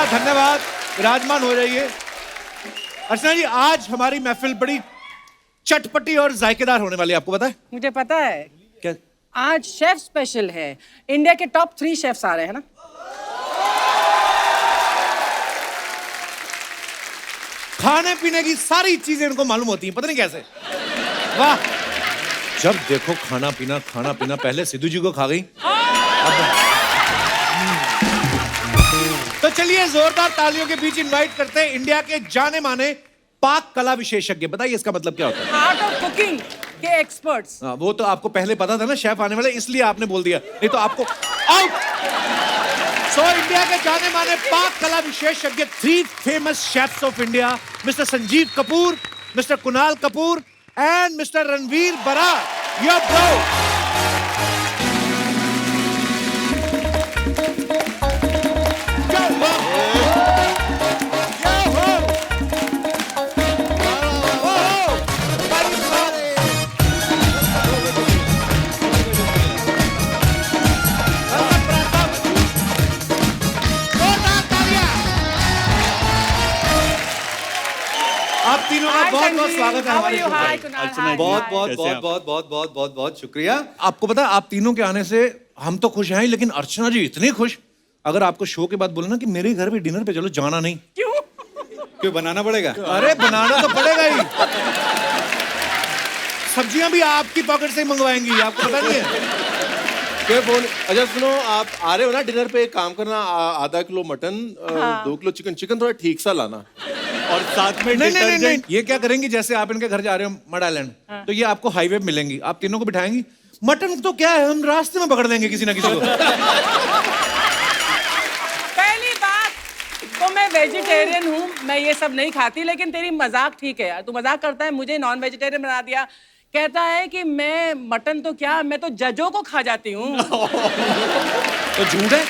बहुत धन्यवाद, विराजमान हो जाइए। अर्चना जी, आज हमारी महफिल बड़ी चटपटी और जायकेदार होने वाली है, आपको पता है? मुझे पता है। क्या? आज शेफ स्पेशल है। इंडिया के टॉप 3 शेफ्स आ रहे हैं ना। खाने पीने की सारी चीजें इनको मालूम होती हैं, पता नहीं कैसे। वाह, जब देखो खाना पीना। पहले सिद्धू जी को खा गई। तो चलिए जोरदार तालियों के बीच इनवाइट करते हैं इंडिया के जाने माने पाक कला विशेषज्ञ। बताइए इसका मतलब क्या होता है? आर्ट ऑफ कुकिंग के एक्सपर्ट्स। वो तो आपको पहले पता था ना शेफ आने वाले, इसलिए आपने बोल दिया, नहीं तो आपको आउट। सो इंडिया के जाने माने पाक कला विशेषज्ञ 3 famous chefs of India, mister Sanjeev Kapoor, mister Kunal Kapoor and mister Ranveer Brar. Your bro. आप तीनों का बहुत बहुत स्वागत है हमारे शो में। बहुत शुक्रिया। आपको पता है, आप तीनों के आने से हम तो खुश हैं, लेकिन अर्चना जी इतनी खुश, अगर आपको शो के बाद बोले ना कि मेरे घर भी डिनर पे चलो, जाना नहीं। क्यों बनाना पड़ेगा? अरे बनाना तो पड़ेगा ही। सब्जियां भी आपकी पॉकेट से ही मंगवाएंगी, आपको पता नहीं है? क्या फोन? अच्छा सुनो, आप आ रहे हो ना डिनर पे, एक काम करना, आधा किलो मटन, 2 किलो चिकन थोड़ा ठीक सा लाना, और साथ में नहीं, ये क्या करेंगी, जैसे आप इनके घर जा रहे हो मड आइलैंड, तो ये आपको हाईवे पे मिलेंगी, आप तीनों को बिठाएंगी। मटन तो क्या है, हम रास्ते में पकड़ लेंगे किसी ना किसी को। पहली बात तो मैं वेजिटेरियन हूँ, मैं ये सब नहीं खाती, लेकिन तेरी मजाक ठीक है यार। तू मजाक करता है, मुझे नॉन वेजिटेरियन बना दिया। कहता है कि मैं मटन तो क्या, मैं तो जजों को खा जाती हूँ। तो झूठ है।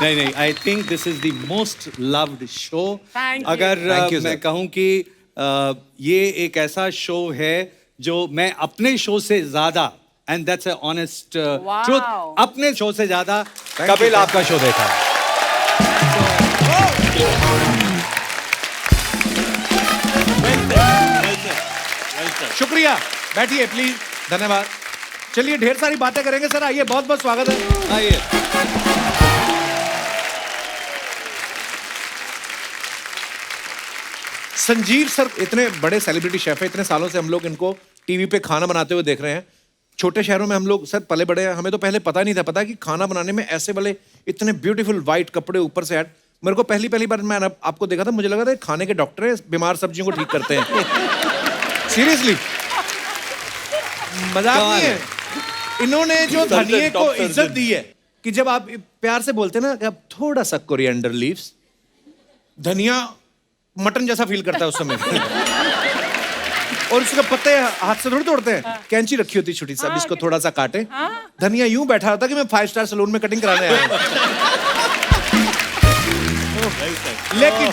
नहीं, I think this is the most loved show. Thank you. अगर Thank you, मैं sir. कहूँ कि ये एक ऐसा शो है जो मैं अपने शो से ज्यादा, and that's a honest truth, अपने शो से ज्यादा कपिल आपका शो देखा है। शुक्रिया, बैठिए प्लीज, धन्यवाद। चलिए ढेर सारी बातें करेंगे सर, आइए, बहुत बहुत स्वागत है। आइए। संजीव सर इतने बड़े सेलिब्रिटी शेफ है, इतने सालों से हम लोग इनको टीवी पे खाना बनाते हुए देख रहे हैं। छोटे शहरों में हम लोग सर पले बड़े हैं, हमें तो पहले पता नहीं था, पता कि खाना बनाने में ऐसे वाले इतने ब्यूटीफुल व्हाइट कपड़े ऊपर से ऐड। मेरे को पहली बार मैं आपको देखा था, मुझे लगा था खाने के डॉक्टर है, बीमार सब्जियों को ठीक करते हैं। सीरियसली, मजाक नहीं है। इन्होंने जो धनिये को इज्जत दी है कि जब आप प्यार से बोलते हैं ना कि आप थोड़ा सा कोरिएंडर लीव्स, धनिया मटन जैसा फील करता है उस समय। और उसके पत्ते हाथ से थोड़ी तोड़ते हैं, कैंची रखी होती छोटी सा, इसको थोड़ा सा काटे, धनिया यूं बैठा होता कि मैं 5 स्टार सैलून में कटिंग कराने आया हूं। लेकिन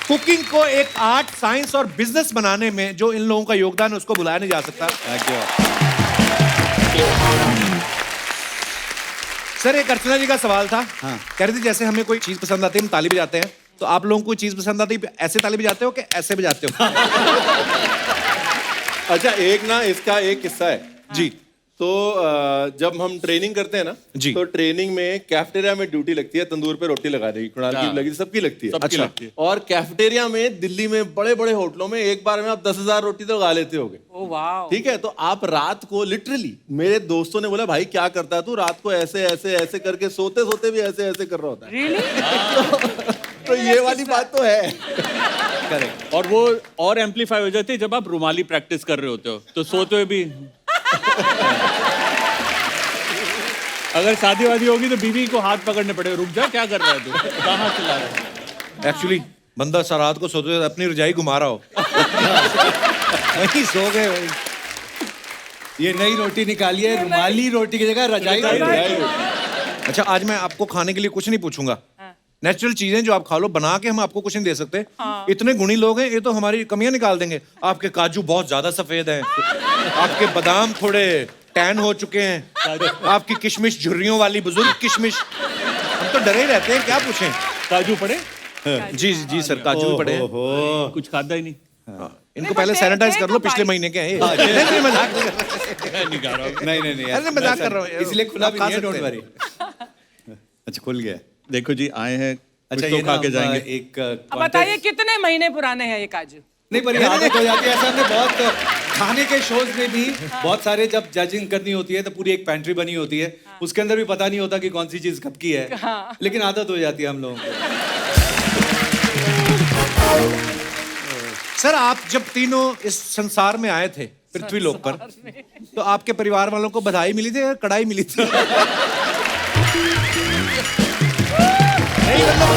कुकिंग को एक आर्ट, साइंस और बिजनेस बनाने में जो इन लोगों का योगदान है, उसको भुलाया नहीं जा सकता। सर, एक अर्चना जी का सवाल था। कह रही थी जैसे हमें कोई चीज पसंद आती है हम ताली बजाते हैं, तो आप लोगों को चीज पसंद आती है ऐसे ताली बजाते हो कि ऐसे बजाते हो? अच्छा, एक ना इसका एक किस्सा है जी। तो जब हम ट्रेनिंग करते हैं ना जी। तो ट्रेनिंग में कैफेटेरिया में ड्यूटी लगती है, तंदूर पे रोटी लगा देगी, कुणाल की लगी, सबकी लगती है। अच्छा। और कैफेटेरिया में दिल्ली में बड़े बड़े होटलों में एक बार में आप 10,000 रोटी तो लगा लेते होगे। ओह वाह। ठीक है, तो आप रात को लिटरली, मेरे दोस्तों ने बोला भाई क्या करता है तू, रात को ऐसे ऐसे ऐसे करके सोते सोते भी ऐसे ऐसे कर रहा होता है। Really? तो ये वाली बात तो है। करेक्ट। और वो और एम्पलीफाई हो जाती है जब आप रुमाली प्रैक्टिस कर रहे होते हो, तो सोते हुए भी। अगर शादी वादी होगी तो बीवी को हाथ पकड़ने पड़ेगा, रुक जा, क्या कर रहा है तू, कहाँ चला रहा है? एक्चुअली बंदा सा रात को सोते हुए अपनी रजाई घुमा रहा हो। वही सो गए भाई। ये नई रोटी निकाली है, रुमाली रोटी की जगह रजाई। अच्छा, आज मैं आपको खाने के लिए कुछ नहीं पूछूंगा, नेचुरल चीजें जो आप खा लो, बना के हम आपको कुछ नहीं दे सकते। इतने गुणी लोग हैं, ये तो हमारी कमियां निकाल देंगे। आपके काजू बहुत ज्यादा सफेद हैं, आपके बादाम थोड़े टैन हो चुके हैं, आपकी किशमिश झुर्रियों वाली बुजुर्ग किशमिश, हम तो डरे ही रहते हैं, क्या पूछें। काजू पड़े? जी जी सर, काजू भी पड़े हैं। कुछ खाता ही नहीं। इनको पहले सैनिटाइज कर लो, पिछले महीने के हैं ये। नहीं, मजाक नहीं कर रहा। मैं नहीं खा रहा हूँ। नहीं अरे मजाक कर रहा हूँ, इसलिए खुला भी खा नहीं है, डोंट सकते वरी। अच्छा खुल गया। देखो जी आए हैं, अच्छा कुछ ये तो खा के ना, जाएंगे। एक अब बताइए कितने महीने पुराने हैं ये काजू? नहीं पर ये आदत हो जाती है, ऐसा हमने बहुत खाने के शोज में भी बहुत सारे जब जजिंग करनी होती है तो पूरी एक पैंट्री बनी होती है, उसके अंदर भी पता नहीं होता कि कौन सी चीज कब की है, लेकिन आदत हो जाती है हम लोगों को। सर आप जब तीनों इस संसार में आए थे पृथ्वी लोक पर, तो आपके परिवार वालों को बधाई मिली थी या कड़ाई मिली थी? नहीं, मतलब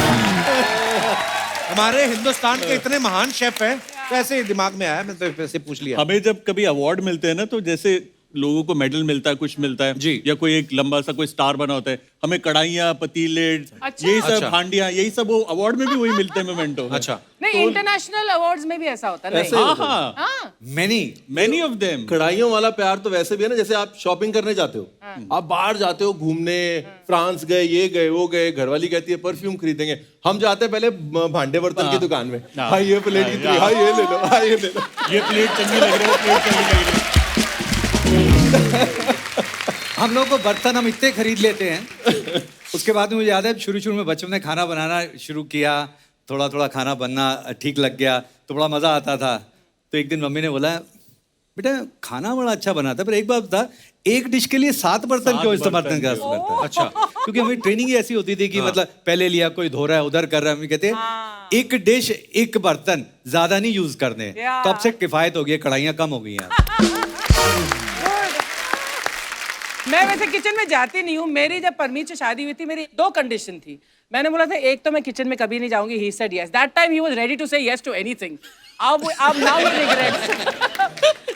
हमारे हिंदुस्तान के इतने महान शेफ हैं, तो ऐसे दिमाग में आया, मैं तो ऐसे पूछ लिया। हमें जब कभी अवार्ड मिलते हैं ना, तो जैसे लोगों को मेडल मिलता है, कुछ मिलता है जी। या कोई एक लंबा सा कोई स्टार बना होता है, हमें कढ़ाइयाँ, पतीले, अच्छा। यही सब अच्छा। हांडियाँ, यही सब वो अवार्ड में भी वही मिलते हैं मोमेंटो में। अच्छा, नहीं, इंटरनेशनल अवार्ड्स में भी ऐसा होता है। ऐसे नहीं। हाँ हाँ, हाँ, मेनी ऑफ देम। कढ़ाइयों वाला प्यार तो वैसे भी है ना, जैसे आप शॉपिंग करने जाते हो, आप बाहर जाते हो घूमने, फ्रांस गए, ये गए, वो गए, घरवाली कहती है परफ्यूम खरीदेंगे, हम जाते हैं पहले भांडे बर्तन की दुकान में, हाँ ये प्लेट कितनी, हाँ ये ले लो, हाँ ये ले लो। ये प्लेट चंगी लग रही है, प्लेट चंगी लग रही है। हम लोग को बर्तन हम इतने खरीद लेते हैं, उसके बाद में मुझे याद है शुरू में बचपन में खाना बनाना शुरू किया, थोड़ा थोड़ा खाना बनना ठीक लग गया तो बड़ा मजा आता था। तो एक दिन मम्मी ने बोला बेटा खाना बड़ा अच्छा बनाता है, पर एक बात था, एक डिश के लिए 7 बर्तन क्यों इस्तेमाल करता है? अच्छा, क्योंकि हमें ट्रेनिंग ही ऐसी होती थी कि मतलब पहले लिया, कोई धो रहा है, उधर कर रहा है, हम कहते हैं एक डिश एक बर्तन, ज्यादा नहीं यूज करने। तो अब से किफायत हो गई, कढ़ाइयाँ कम हो गई हैं। मैं वैसे किचन में जाती नहीं हूँ। मेरी जब परमीत से शादी हुई थी, मेरी 2 कंडीशन थी। मैंने बोला था एक तो मैं किचन में कभी नहीं जाऊंगी, he said yes. That time he was ready to say yes to anything. अब नाउ ही रिग्रेट्स।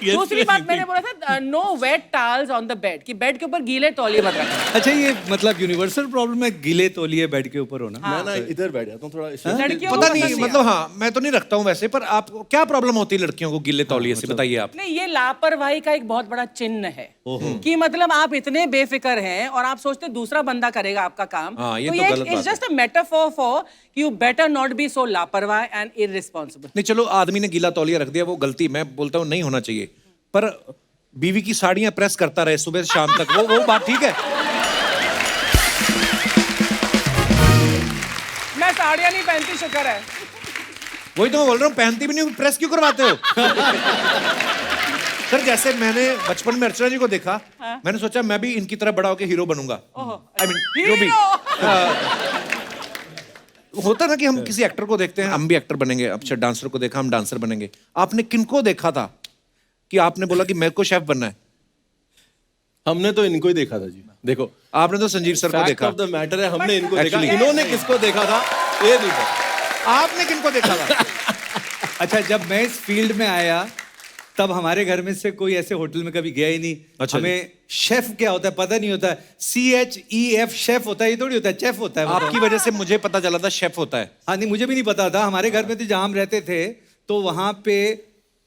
दूसरी बात मैंने बोला था no wet towels on the bed, कि बेड के ऊपर गीले तौलिए मत रखना। अच्छा ये मतलब यूनिवर्सल प्रॉब्लम है गीले तौलिए बेड के ऊपर होना? मैं ना इधर बैठ जाता हूँ थोड़ा, लड़कियों को पता पसंद नहीं, है। मतलब हाँ मैं तो नहीं रखता हूँ वैसे, पर आपको क्या प्रॉब्लम होती है लड़कियों को गिल्ले तौलिए से, बताइए आप। नहीं, ये लापरवाही का एक बहुत बड़ा चिन्ह है कि मतलब आप इतने बेफिक्र हैं और आप सोचते दूसरा बंदा करेगा आपका काम। हाँ, ये तो तो ये गलत इट्स बात है। Just a metaphor for you better not be so लापरवाह एंड इररिस्पांसिबल। नहीं चलो, आदमी ने गीला तौलिया रख दिया, वो गलती, मैं बोलता हूँ नहीं होना चाहिए, पर बीवी की साड़ियां प्रेस करता रहे सुबह से शाम तक, वो बात ठीक है? मैं साड़ियाँ नहीं पहनती, शुक्र है। वही तो मैं बोल रहा हूँ, पहनती भी नहीं, प्रेस क्यों करवाते हो? सर जैसे मैंने बचपन में अर्चना जी को देखा, मैंने सोचा मैं भी इनकी तरह बड़ा होकर हीरो बनूंगा। आई मीन जो भी होता ना कि हम किसी एक्टर को देखते हैं, हम भी एक्टर बनेंगे, अच्छा डांसर को देखा हम डांसर बनेंगे। आपने किनको देखा था कि आपने बोला कि मेरे को शेफ बनना है? हमने तो इनको ही देखा था जी। देखो आपने तो संजीव सर को फैक्ट देखा। ऑफ द मैटर है, हमने इनको देखा, Actually- इन्होंने किसको देखा था ये नहीं पता। आपने किनको देखा था? अच्छा जब मैं इस फील्ड में आया तब हमारे घर में से कोई ऐसे होटल में कभी गया ही नहीं। अच्छा हमें शेफ क्या होता है पता नहीं होता है। CHEF शेफ होता है, ये थोड़ी होता है चेफ होता है। वो आपकी वजह से मुझे पता चला था शेफ होता है। हाँ नहीं मुझे भी नहीं पता था। हमारे घर में तो जहाँ हम रहते थे तो वहाँ पे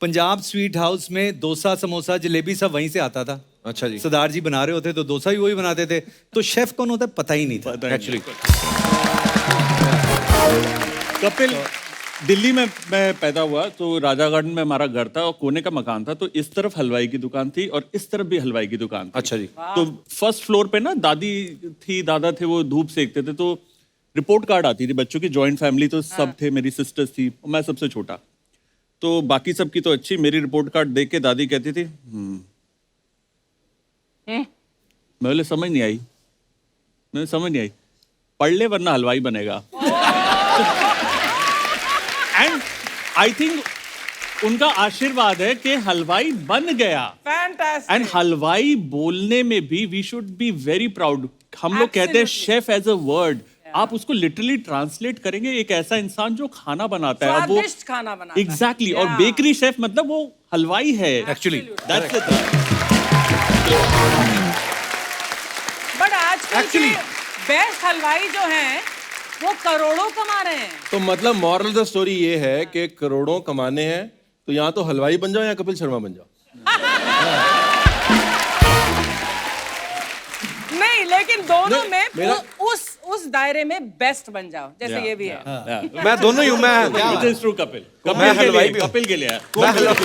पंजाब स्वीट हाउस में डोसा समोसा जलेबी सब वहीं से आता था। अच्छा जी। सरदार जी बना रहे होते तो डोसा भी वही बनाते थे। तो शेफ कौन होता है पता ही नहीं था एक्चुअली। कपिल, दिल्ली में मैं पैदा हुआ तो राजा गार्डन में हमारा घर था और कोने का मकान था, तो इस तरफ हलवाई की दुकान थी और इस तरफ भी हलवाई की दुकान थी। अच्छा जी। तो फर्स्ट फ्लोर पे ना दादी थी, दादा थे, वो धूप सेकते थे, तो रिपोर्ट कार्ड आती थी बच्चों की, जॉइंट फैमिली तो सब थे, मेरी सिस्टर्स थी, मैं सबसे छोटा, तो बाकी सबकी तो अच्छी, मेरी रिपोर्ट कार्ड देख के दादी कहती थी मैं बोले समझ नहीं आई, मैं समझ नहीं आई, पढ़ ले वरना हलवाई बनेगा। एंड आई थिंक उनका आशीर्वाद है कि हलवाई बन गया। Fantastic. एंड हलवाई बोलने में भी we should be very proud. हम लोग कहते हैं Absolutely. Chef as a word, आप उसको लिटरली ट्रांसलेट करेंगे एक ऐसा इंसान जो खाना बनाता है। अब वो स्वादिष्ट खाना बनाता है। एग्जैक्टली और Yeah. बेकरी शेफ मतलब वो हलवाई है एक्चुअली। That's it. बट आजकल के Actually- बेस्ट हलवाई जो हैं वो करोड़ों कमा रहे हैं। तो मतलब मॉरल द स्टोरी ये है कि करोड़ों कमाने हैं तो या तो हलवाई बन जाओ या कपिल शर्मा बन जाओ। नहीं, लेकिन दोनों नहीं, में मेरा- उस उस दायरे में बेस्ट बन जाओ जैसे ये भी है। मैं दोनों ही हूँ। मैं It is true, कपिल। मैं कपिल के हलवाई लिए, भी हूँ। कपिल के लिए है। मैं हलवाई-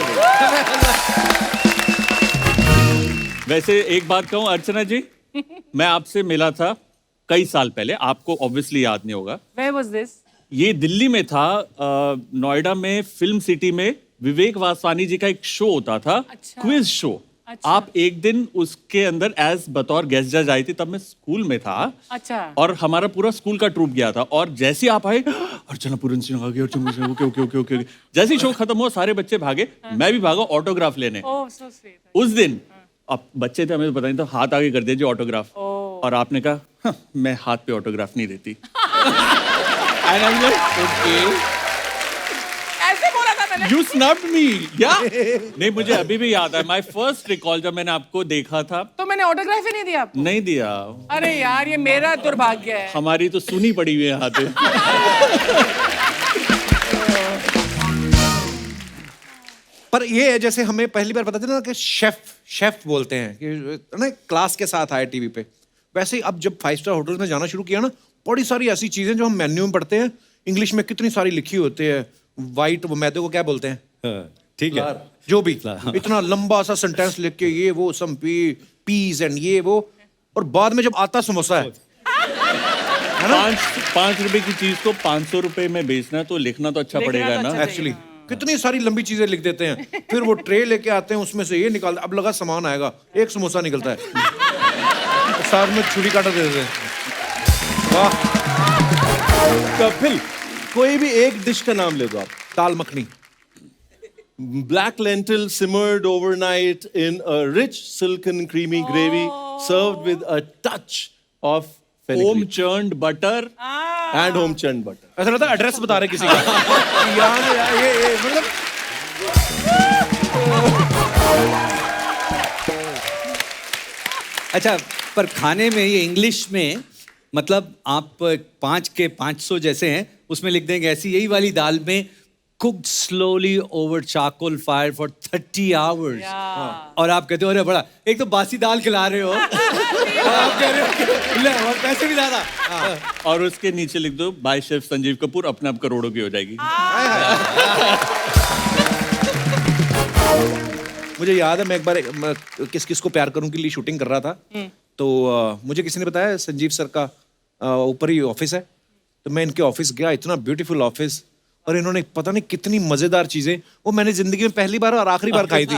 वैसे एक बात कहूँ अर्चना जी, मैं आपसे मिला था कई साल पहले, आपको ऑब्वियसली याद नहीं होगा। Where was this? ये दिल्ली में था, नोएडा में फिल्म सिटी में विवेक वासवानी जी का एक शो होता था, अच्छा। Quiz show. अच्छा। आप एक दिन उसके अंदर एज बतौर गेस्ट जज आई थी, तब मैं स्कूल में था। अच्छा। और हमारा पूरा स्कूल का ट्रूप गया था, और जैसे ही आप आए, अर्चना पूरन सिंह आ गई, Archana Singh, okay okay okay okay. जैसे ही शो खत्म हुआ, सारे बच्चे भागे, मैं भी भागा ऑटोग्राफ लेने। Oh, so sweet. उस दिन अब बच्चे थे, हमें तो पता नहीं था, हाथ आगे कर दीजिए ऑटोग्राफ। और आपने कहा, "हाँ, मैं हाथ पे ऑटोग्राफ नहीं देती।" And I'm like, okay. ऐसे बोला था मैंने। You snubbed me, yeah? नहीं, मुझे अभी भी याद है, my first recall जब मैंने आपको देखा था, तो मैंने ऑटोग्राफ ही नहीं दिया आपको। नहीं दिया। अरे यार, ये मेरा दुर्भाग्य है। हमारी तो सुनी पड़ी हुई है यहाँ पे। पर ये है जैसे हमें पहली बार पता चला ना कि शेफ बोलते हैं कि ना क्लास के साथ आए टीवी पे, वैसे ही अब जब 5 स्टार होटल में जाना शुरू किया ना, बड़ी सारी ऐसी चीजें जो हम मेन्यू में पढ़ते हैं, इंग्लिश में कितनी सारी लिखी होती है। वाइट वो मैदे को क्या बोलते हैं, ठीक है। जो भी इतना लंबा सा सेंटेंस लिख के ये वो सम पीस एंड ये वो, और बाद में जब आता समोसा है 5 रुपए की चीज को 500 रुपए में बेचना, तो लिखना तो अच्छा लिखना पड़ेगा तो ना। अच्छा एक्चुअली कितनी सारी लंबी चीजें लिख देते हैं, फिर वो ट्रे लेके आते हैं, उसमें से ये निकाल, अब लगा सामान आएगा, एक समोसा निकलता है, साथ में छुरी काटा दे देते हैं। वाह। कपिल, कोई भी एक डिश का नाम ले दो आप। दाल makhani. Black lentil simmered overnight in a rich silken creamy gravy served with a touch of home fenugreek churned butter. and home churned butter. ऐसा लगता है एड्रेस बता रहे किसी का। ये मतलब अच्छा, पर खाने में ये इंग्लिश में मतलब आप 5 के 500 जैसे हैं, उसमें लिख देंगे ऐसी यही वाली दाल में cooked slowly over charcoal fire for 30 hours. और आप कहते हो अरे बड़ा, एक तो बासी दाल खिला रहे हो और आप कह रहे हो ले, और पैसे भी ज्यादा। और उसके नीचे लिख दो बाय शेफ संजीव कपूर, अपने आप करोड़ों की हो जाएगी। मुझे याद है, मैं एक बार किस किस को प्यार करूं के लिए शूटिंग कर रहा था, तो मुझे किसी ने बताया संजीव सर का ऊपर ही ऑफिस है, तो मैं इनके ऑफिस गया, इतना ब्यूटीफुल ऑफिस, और इन्होंने पता नहीं कितनी मजेदार चीजें, वो मैंने जिंदगी में पहली बार और आखिरी बार खाई थी।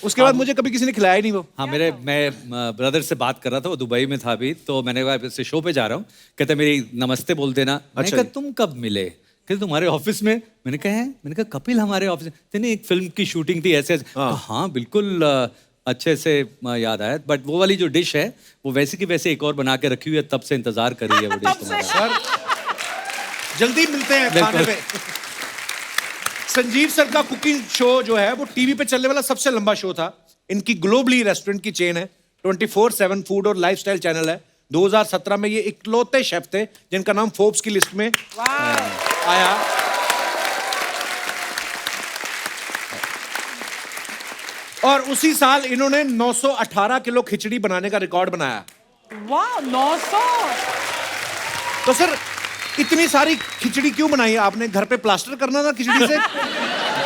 उसके बाद मुझे कभी किसी ने खिलाया ही नहीं वो। हाँ, मैं ब्रदर से बात कर रहा था, वो दुबई में था अभी, तो मैंने कहा इससे शो पे जा रहा हूँ, कहते मेरी नमस्ते बोल देना। मैंने कहा तुम कब मिले? कहते तुम्हारे ऑफिस में। मैंने कहा कपिल हमारे ऑफिस में? तेने एक फिल्म की शूटिंग थी ऐसे ऐसे। हाँ बिल्कुल, अच्छे से याद आया, बट वो वाली जो डिश है वो वैसे की वैसे एक और बना के रखी हुई है, तब से इंतजार कर रही है वो डिश तुम्हारा। सर जल्दी मिलते हैं खाने पे। संजीव सर का कुकिंग शो जो है वो टीवी पे चलने वाला सबसे लंबा शो था। इनकी ग्लोबली रेस्टोरेंट की चेन है, 24/7 फूड और लाइफस्टाइल चैनल है। 2017 में ये इकलौते शेफ थे जिनका नाम फोर्ब्स की लिस्ट में आया। और उसी साल इन्होंने 918 किलो खिचड़ी बनाने का रिकॉर्ड बनाया। वाह, 900। तो सर इतनी सारी खिचड़ी क्यों बनाई आपने? घर पे प्लास्टर करना था खिचड़ी से?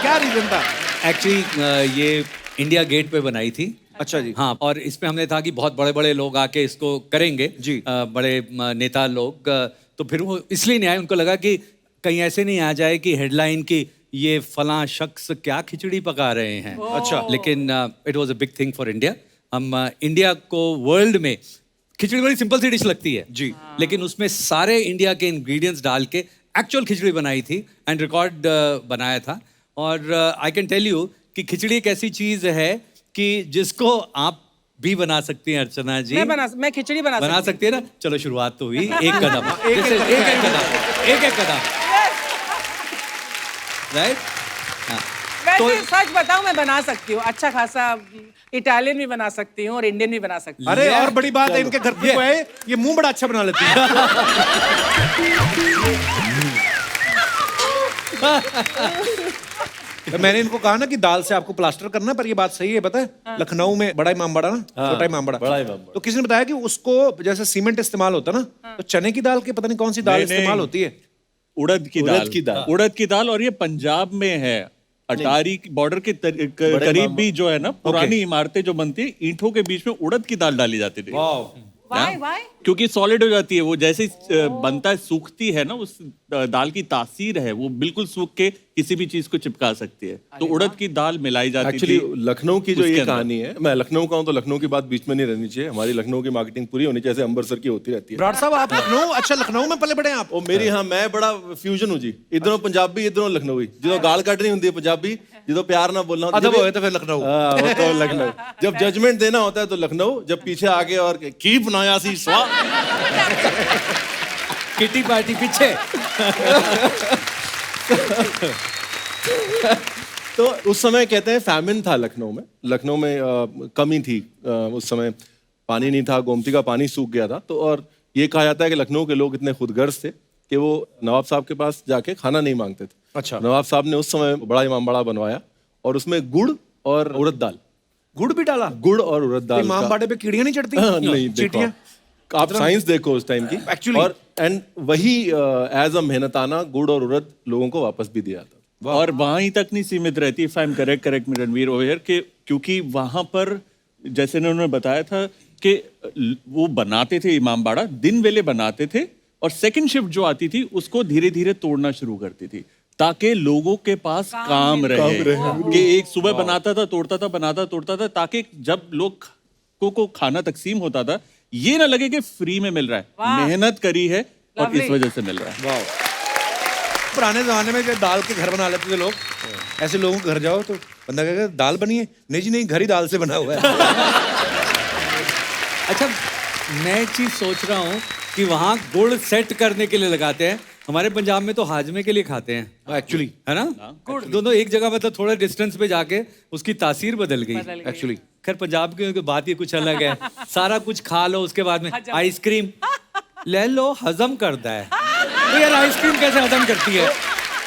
क्या रीजन था? एक्चुअली ये इंडिया गेट पे बनाई थी। अच्छा जी। हाँ, और इसमें हमने था कि बहुत बड़े बड़े लोग आके इसको करेंगे जी। बड़े नेता लोग, तो फिर वो इसलिए नहीं आए, उनको लगा कि कहीं ऐसे नहीं आ जाए कि हेडलाइन की ये फलां शख्स क्या खिचड़ी पका रहे हैं। अच्छा। लेकिन it was a big thing for India. हम इंडिया को वर्ल्ड में, खिचड़ी बड़ी सिंपल सी डिश लगती है जी, लेकिन उसमें सारे इंडिया के इंग्रेडिएंट्स डाल के एक्चुअल खिचड़ी बनाई थी एंड रिकॉर्ड बनाया था। और आई कैन टेल यू कि खिचड़ी एक ऐसी चीज है कि जिसको आप भी बना सकती हैं अर्चना जी। मैं खिचड़ी बना सकती है ना। चलो शुरुआत तो हुई, एक कदम एक कदम, राइट। वैसे सच बताऊं, मैं बना सकती हूँ अच्छा खासा। इटालियन भी बना सकती हूँ और इंडियन भी बना सकती हूँ। अरे और बड़ी बात है, इनके घर पे कोई आए, ये मुंह बड़ा अच्छा बना लेती है। तो मैंने इनको कहा ना कि दाल से आपको प्लास्टर करना, पर ये बात सही है, पता है लखनऊ में बड़ा इमामबाड़ा ना, छोटा इमामबाड़ा, बड़ा इमामबाड़ा। तो किसी ने बताया कि उसको जैसे सीमेंट इस्तेमाल होता ना, तो चने की दाल के पता नहीं कौन सी दाल नहीं, नहीं। इस्तेमाल होती है। उड़द की दाल, उड़द की दाल। और ये पंजाब में है, अटारी बॉर्डर के करीब भी जो है ना, पुरानी इमारतें जो बनती है, ईंटों के बीच में उड़द की दाल डाली जाती थी। वाई क्योंकि सॉलिड हो जाती है वो, जैसे ही बनता है, सूखती है ना, उस दाल की तासीर है, वो बिल्कुल सूख के किसी भी चीज को चिपका सकती है। तो उड़द की दाल मिलाई जाती एक्चुअली थी लखनऊ की जो उसके ये अंदर। कहानी है, मैं लखनऊ का हूँ तो लखनऊ की बात बीच में नहीं रहनी चाहिए। हमारी लखनऊ की मार्केटिंग पूरी होनी चाहिए, जैसे अमृतसर की होती रहती है। ब्राड साहब आप लखनऊ, अच्छा लखनऊ में पले बड़े हैं आप। ਉਹ ਮੇਰੀ ਹਾਂ ਮੈਂ ਬੜਾ ਫਿਊਜ਼ਨ ਹੂੰ ਜੀ, ਇਧਰੋਂ ਪੰਜਾਬੀ ਇਧਰੋਂ ਲਖਨਊਈ। ਜਦੋਂ ਗਾਲ ਕੱਢਣੀ ਹੁੰਦੀ ਹੈ ਪੰਜਾਬੀ, ਜਦੋਂ प्यार ना बोलना होता अदब होए तो फिर लखनऊ। हाँ, वो तो लखनऊ। जब जजमेंट देना होता है तो लखनऊ, जब पीछे आगे और की बनाया सी स्वाद, किटी पार्टी पीछे। तो उस समय कहते हैं फैमिन था लखनऊ में। लखनऊ में कमी थी उस समय, पानी नहीं था, गोमती का पानी सूख गया था। तो और ये कहा जाता है कि लखनऊ के लोग इतने खुदगर्ज थे कि वो नवाब साहब के पास जाके खाना नहीं मांगते थे। अच्छा। नवाब साहब ने उस समय बड़ा इमामबाड़ा बनवाया और उसमें गुड़ और उड़द दाल, गुड़ भी डाला, गुड़ और उड़द दाल का- इमामबाड़े पे कीड़ियां नहीं चढ़ती? नहीं, देखो चींटियां? आप साइंस देखो उस टाइम की Actually- और एंड वही एज अ मेहनताना गुड़ और उड़द लोगों को वापस भी दिया था। और वहां ही तक नहीं सीमित रहती, इफ आई एम करेक्ट में रणवीर ओवर के, क्योंकि वहां पर जैसे उन्होंने बताया था कि वो बनाते थे इमामबाड़ा, दिन वेले बनाते थे, और सेकंड शिफ्ट जो आती थी उसको धीरे धीरे तोड़ना शुरू करती थी ताकि लोगों के पास काम रहे। कि एक सुबह बनाता था, तोड़ता था, बनाता तोड़ता था, ताकि जब लोग को खाना तकसीम होता था ये ना लगे कि फ्री में मिल रहा है, मेहनत करी है और इस वजह से मिल रहा है। पुराने जमाने में जब दाल के घर बना लेते थे लोग, ऐसे लोगों के घर जाओ तो बंदा कहेगा दाल बनी है, नहीं जी नहीं, घर ही दाल से बना हुआ है। अच्छा, मैं एक चीज सोच रहा हूँ कि वहाँ गुड़ सेट करने के लिए लगाते हैं, हमारे पंजाब में तो हाजमे के लिए खाते हैं एक्चुअली, है ना। गुड़ दोनों एक जगह, मतलब थोड़े डिस्टेंस पे जाके उसकी तासीर बदल गई एक्चुअली। खैर पंजाब की बात ही कुछ अलग है। सारा कुछ खा लो, उसके बाद में आइसक्रीम ले लो, हजम करता है। तो यार आइसक्रीम कैसे हजम करती है?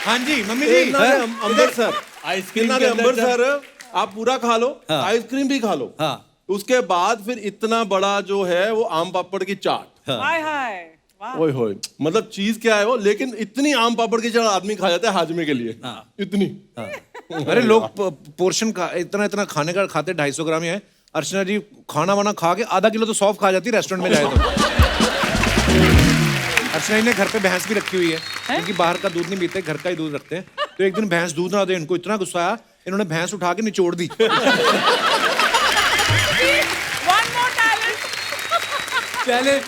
हाँ जी मम्मी जी, अमृतसर आइसक्रीम अमृतसर आप पूरा खा लो, आइसक्रीम भी खा लो, हाँ। उसके बाद फिर इतना बड़ा जो है वो आम पापड़ की चाट, हाय हाय वाह। ओए होए, मतलब चीज क्या है वो, लेकिन इतनी आम पापड़ की चाट आदमी खा जाता है हाजमे के लिए, इतनी। अरे लोग पोर्शन का इतना इतना खाने का खाते 250 ग्राम ही है। अर्चना जी खाना वाना खा के आधा किलो तो सौंफ खा जाती है रेस्टोरेंट में जाए तो। अर्चना जी ने घर पे भैंस भी रखी हुई है, क्योंकि बाहर का दूध नहीं पीते, घर का ही दूध रखते हैं। तो एक दिन भैंस दूध ना दे, इनको इतना गुस्सा आया, इन्होंने भैंस उठा के निचोड़ दी। One more talent. पहले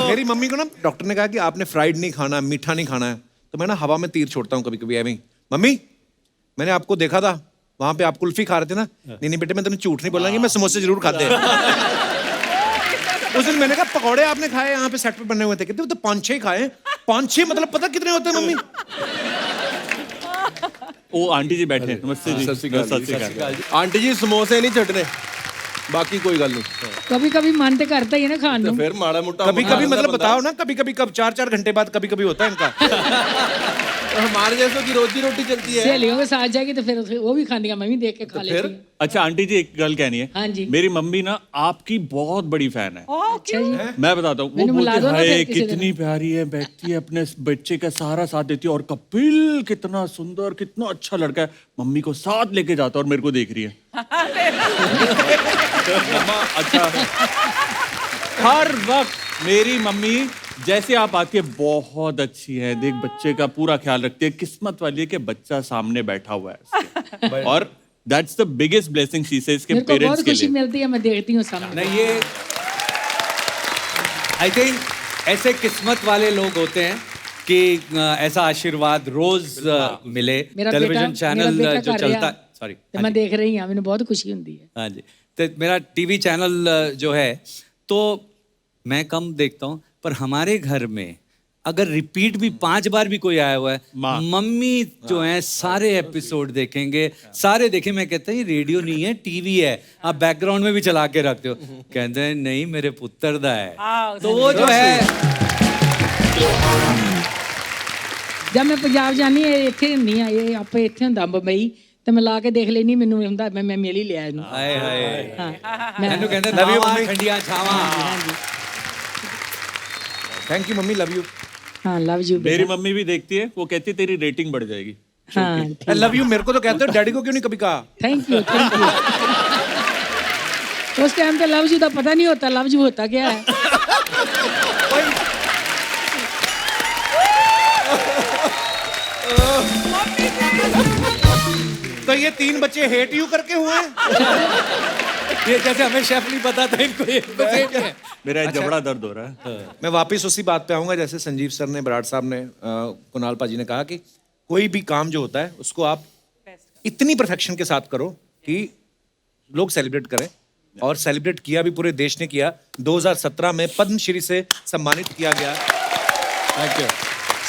मेरी मम्मी को ना डॉक्टर ने कहा कि आपने फ्राइड नहीं खाना, मीठा नहीं खाना है। तो मैं ना हवा में तीर छोड़ता हूँ कभी कभी ऐਵੇਂ ही। मम्मी मैंने आपको देखा था वहां पे आप कुल्फी खा रहे थे ना। नहीं नहीं बेटे, मैं तुम्हें झूठ नहीं बोलूंगी, मैं समोसे जरूर खाते हैं। उस दिन मैंने कहा पकौड़े आपने खाए यहाँ पे सेट पे बने हुए थे? कहते वो तो 5-6 खाए। 5-6 मतलब पता कितने होते हैं मम्मी? वो आंटी जी बैठे हैं, नमस्ते जी। सत श्री अकाल सत श्री अकाल। आंटी जी समोसे नहीं चटने, बाकी कोई गल नहीं। कभी कभी मन तो करता ही है ना खाने तो को। फिर माड़ा मोटा कभी कभी मतलब बताओ ना, कभी कभी कब 4-4 घंटे बाद कभी कभी होता है इनका। हमारे जैसों की रोजी रोटी चलती है। सहेलियों के साथ जाएगी तो फिर वो भी खानी है, मैं भी देख के खा लेती हूँ। अच्छा आंटी जी एक गल कहनी है। हाँ जी। मेरी मम्मी ना आपकी बहुत बड़ी फैन है। अच्छा जी, मैं बताता हूँ, वो मैंने बुला बोलती दो ना है फिर किसी दिन। कितनी प्यारी है, बैठती है अपने बच्चे का सहारा साथ देती है, और कपिल कितना सुंदर, कितना अच्छा लड़का है। मम्मी को साथ लेके जाता है और मेरे को देख रही है। मम्मा अच्छा, हर वक्त मेरी मम्मी जैसे आप आती है बहुत अच्छी है, देख बच्चे का पूरा ख्याल रखती है, किस्मत वाली है कि बच्चा सामने बैठा हुआ है उसके। और that's the biggest blessing she says के मेरे को पेरेंट्स बहुत के खुशी लिए। मिलती है, मैं देखती हूँ सामने। नहीं, ये आई थिंक ऐसे किस्मत वाले लोग होते हैं कि ऐसा आशीर्वाद रोज मिले। मेरा टेलीविजन बेटा चैनल जो कर चलता रहा, है, सॉरी, तो मैं देख रही हूँ, मैंने बहुत खुशी होती है। हाँ जी, तो मेरा टीवी चैनल जो है, तो मैं कम देखता हूँ, पर हमारे घर में अगर रिपीट भी 5 बार भी कोई आया हुआ है, मम्मी जो है सारे एपिसोड देखेंगे, सारे देखे। मैं कहता हूँ ये रेडियो नहीं है, टीवी है, आप बैकग्राउंड में भी चला के रखते हो। कहते हैं नहीं मेरे पुत्र दा है। तो वो जो है ਜਦ ਮੈਂ ਪੰਜਾਬ ਜਾਨੀ ਇਹ ਇੱਥੇ ਹੁੰਦੀ ਆ ਇਹ ਆਪੇ ਇੱਥੇ ਹੁੰਦਾ ਬੰਬਈ ਤੇ ਮੈਂ ਲਾ ਕੇ ਦੇਖ ਲੈਣੀ ਮੈਨੂੰ ਹੁੰਦਾ ਮੈਂ ਮਿਲ ਹੀ ਲਿਆ ਇਹਨੂੰ ਹਾਏ ਹਾਏ ਹਾਂ ਮੈਂ ਮੈਨੂੰ ਕਹਿੰਦੇ Love you, ਨਾਵਾਂ ਮੰਮੀ। ਠੰਡੀਆਂ ਛਾਵਾਂ thank you mummy, love you. हाँ लव यू मेरी मम्मी भी देखती है, वो कहती है तेरी रेटिंग बढ़ जाएगी। हाँ आई लव यू मेरे को तो कहते हो, डैडी को क्यों नहीं कभी कहा? थैंक यू उस टाइम पे लव यू का पता नहीं होता लव यू होता क्या है तो ये 3 बच्चे हेट यू करके हुए हैं? ये जैसे हमें शेफ नहीं पता था इनको ये तो same है। मेरा जबड़ा दर्द हो रहा है। मैं वापस उसी बात पे आऊंगा जैसे संजीव सर ने, बराड़ साहब ने, कुणाल पाजी ने कहा कि कोई भी काम जो होता है उसको आप इतनी परफेक्शन के साथ करो कि लोग सेलिब्रेट करें, और सेलिब्रेट किया भी पूरे देश ने किया। 2017 में पद्मश्री से सम्मानित किया गया। थैंक यू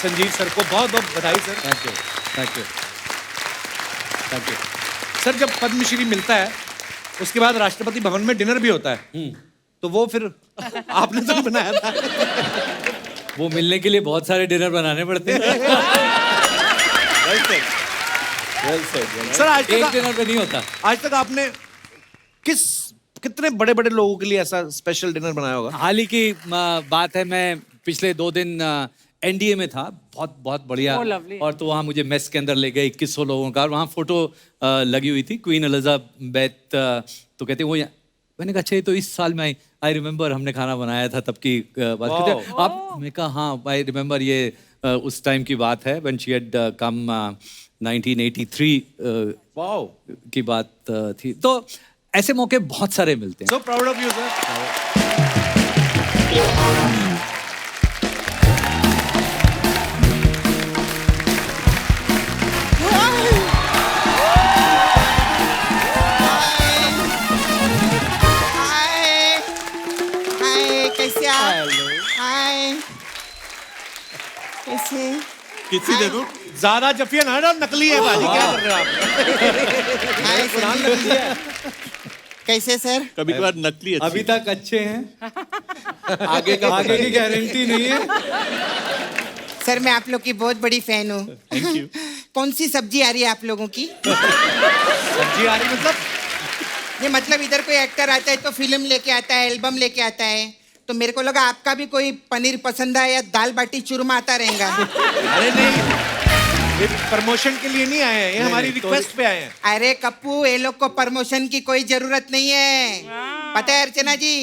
संजीव सर को बहुत बहुत बधाई sir. Thank you thank you thank you. Sir जब पद्मश्री मिलता है उसके बाद राष्ट्रपति भवन में डिनर भी होता है, तो वो फिर आपने तो नहीं बनाया था? वो मिलने के लिए बहुत सारे डिनर बनाने पड़ते हैं सर आज एक तक डिनर पे नहीं होता। आपने कितने बड़े बड़े लोगों के लिए ऐसा स्पेशल डिनर बनाया होगा? हाल ही की बात है, मैं पिछले 2 दिन एनडीए में था, बहुत बहुत बढ़िया। Oh, lovely. और तो वहाँ मुझे मेस के अंदर ले गए 2100 लोगों का, और वहाँ फोटो लगी हुई थी क्वीन एलिजाबेथ। तो कहते वो मैंने कहा अच्छा ये तो इस साल में आई रिमेम्बर हमने खाना बनाया था तब की बात करते आप। मैं कहा हाँ आई रिमेम्बर, ये उस टाइम की बात है when she had come 1983 wow, की बात थी। तो ऐसे मौके बहुत सारे मिलते हैं। So proud of you sir. Hi hi कैसे आप? हाय कैसे? किसी दे दो। ज्यादा जफिया ना डाल, नकली है बाजी, क्या कर रहे हो आप? हाय संजीव। कैसे सर? कभी कभार नकली अच्छी। अभी तक अच्छे हैं, आगे का आगे की गारंटी नहीं है। सर मैं आप लोग की बहुत बड़ी फैन हूँ। Thank you. कौन सी सब्जी आ रही है आप लोगों की? सब्जी आ रही मतलब? ये मतलब इधर कोई एक्टर आता है तो फिल्म लेके आता है, एल्बम लेके आता है, तो मेरे को लगा आपका भी कोई पनीर पसंद है या दाल बाटी चूरमा आता रहेगा। अरे नहीं, ये प्रमोशन के लिए नहीं आए हैं, ये हमारी रिक्वेस्ट पे आए हैं। अरे कप्पू, ये लोग को प्रमोशन की कोई जरूरत नहीं है। पता है अर्चना जी,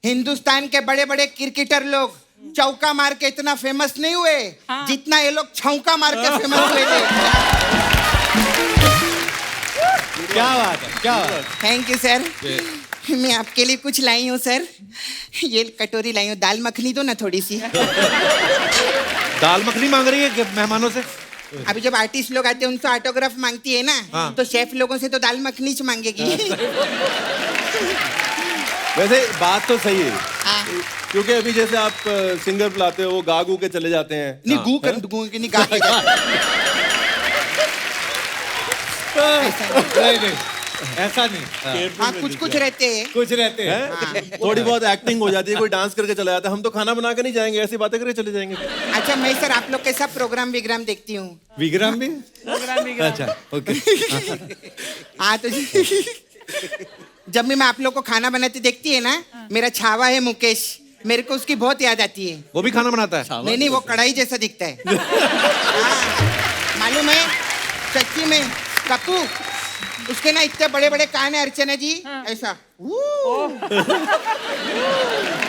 हिंदुस्तान के बड़े बड़े क्रिकेटर लोग चौका मार के इतना फेमस नहीं हुए जितना ये लोग छौका मार के फेमस हुए थे। क्या बात है, क्या बात है। Thank you sir. मैं आपके लिए कुछ लाई हूँ सर, ये कटोरी लाई हूँ, दाल मखनी दो ना थोड़ी सी। दाल मखनी मांग रही है कि मेहमानों से? अभी जब आर्टिस्ट लोग आते हैं उनसे ऑटोग्राफ मांगती है ना, तो शेफ लोगों से तो दाल मखनी च मांगेगी। वैसे बात तो सही है, हाँ। क्योंकि अभी जैसे आप सिंगर बुलाते हो वो गा गू के चले जाते हैं। नहीं गू के नहीं गा के नहीं नहीं ऐसा नहीं। हाँ कुछ रहते हैं। कुछ रहते हैं। थोड़ी बहुत एक्टिंग हो जाती है, कोई डांस करके चला जाता है। हम तो खाना बना के नहीं जाएंगे, ऐसी बातें करके चले जाएंगे। अच्छा मैं सर आप लोग कैसा प्रोग्राम विग्राम देखती हूँ। विग्राम भी? अच्छा ओके। हाँ तो जब भी मैं आप लोग को खाना बनाते देखती है ना, मेरा छावा है मुकेश, मेरे को उसकी बहुत याद आती है। वो भी खाना बनाता है? नहीं नहीं, वो कढ़ाई जैसा दिखता है। हाँ, मालूम है सच्ची में कप्पू, उसके ना इतने बड़े बड़े कान है अर्चना जी, ऐसा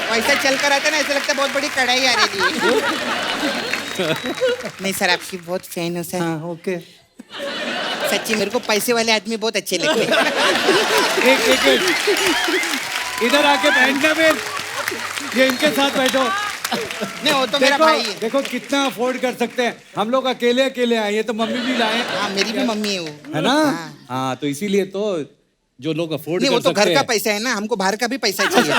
वैसा चल कर आता है ना, ऐसा लगता है बहुत बड़ी कढ़ाई आ रही है। नहीं सर आपकी बहुत फैन हूँ सर। हाँ ओके। सच्ची मेरे को पैसे वाले आदमी बहुत अच्छे लगते हैं। एक इधर आके बैठना फिर, ये इनके साथ बैठो। नहीं वो तो मेरा भाई है। देखो कितना अफोर्ड कर सकते हैं हम लोग, अकेले अकेले आए, ये तो मम्मी भी लाए हाँ मेरी भी मम्मी है वो, है ना। हाँ तो इसीलिए तो जो लोग अफोर्ड नहीं कर वो तो सकते घर का हैं। पैसा है ना, हमको बाहर का भी पैसा चाहिए।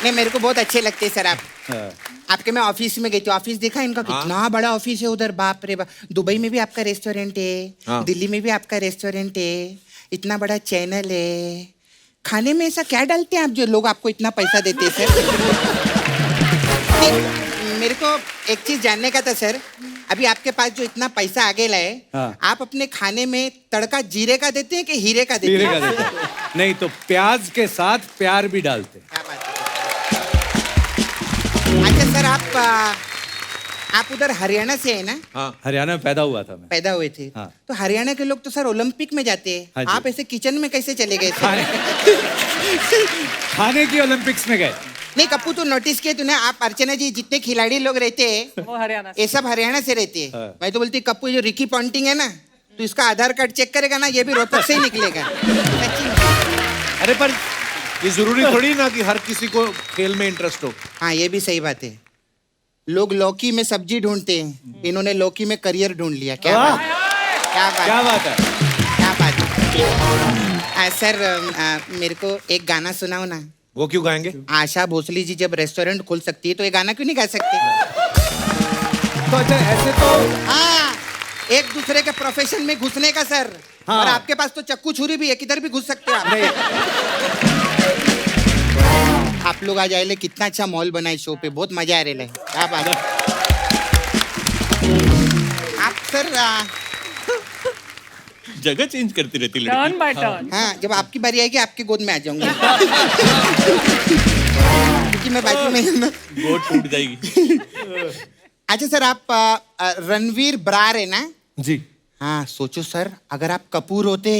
नहीं मेरे को बहुत अच्छे लगते हैं सर आप। हाँ। आपके मैं ऑफिस में गई थी, ऑफिस देखा इनका कितना बड़ा ऑफिस है उधर, बाप रे बाप। दुबई में भी आपका रेस्टोरेंट है, दिल्ली में भी आपका रेस्टोरेंट है, इतना बड़ा चैनल है। खाने में ऐसा क्या डालते हैं आप जो लोग आपको इतना पैसा देते हैं सर? मेरे को एक चीज जानने का था सर, अभी आपके पास जो इतना पैसा आ गया है, हाँ। आप अपने खाने में तड़का जीरे का देते हैं कि हीरे का देते हीरे हैं? का देते हैं। नहीं तो प्याज के साथ प्यार भी डालते हैं। क्या बात है। अच्छा सर, आप उधर हरियाणा से है ना? हाँ हरियाणा में पैदा हुआ था मैं। पैदा हुए थे। हाँ। तो हरियाणा के लोग तो सर ओलंपिक में जाते हैं, हाँ जी। आप ऐसे किचन में कैसे चले गए थे? खाने की ओलंपिक्स में गए। नहीं कप्पू, तो नोटिस किए तूने, आप अर्चना जी जितने खिलाड़ी लोग रहते हैं वो हरियाणा से। ये सब हरियाणा से रहते हैं। हाँ। मैं तो बोलती कप्पू, जो रिकी पॉन्टिंग है ना, तो इसका आधार कार्ड चेक करेगा ना, ये भी रोहतक से ही निकलेगा। सच्ची में। अरे पर ये जरूरी थोड़ी ना कि हर किसी को खेल में इंटरेस्ट हो। हाँ ये भी सही बात है। लोग लौकी में सब्जी ढूंढते हैं, इन्होंने लौकी में करियर ढूंढ लिया। क्या वाह! बात है, क्या बात क्या है, बात है। क्या बात है। सर मेरे को एक गाना सुनाओ ना। वो क्यों गाएंगे? आशा भोसले जी जब रेस्टोरेंट खोल सकती है तो ये गाना क्यों नहीं गा सकते? तो अच्छा ऐसे तो हाँ, एक दूसरे के प्रोफेशन में घुसने का सर। हाँ। और आपके पास तो चक्कू छुरी भी है, किधर भी घुस सकते हैं आप। नहीं, आप लोग आ जाए, कितना अच्छा मॉल बना है शो पे, बहुत मजा आ रहा है। क्या बात है। आप सर जगह चेंज करती रहती लड़की। Turn by turn. हाँ, जब आपकी बारी आएगी आपकी गोद में आ जाऊंगी। क्योंकि मैं बाजू में हूं ना। गोद टूट जाएगी। अच्छा सर, आप रणवीर ब्रार है ना? जी। हाँ, सोचो सर, अगर आप कपूर होते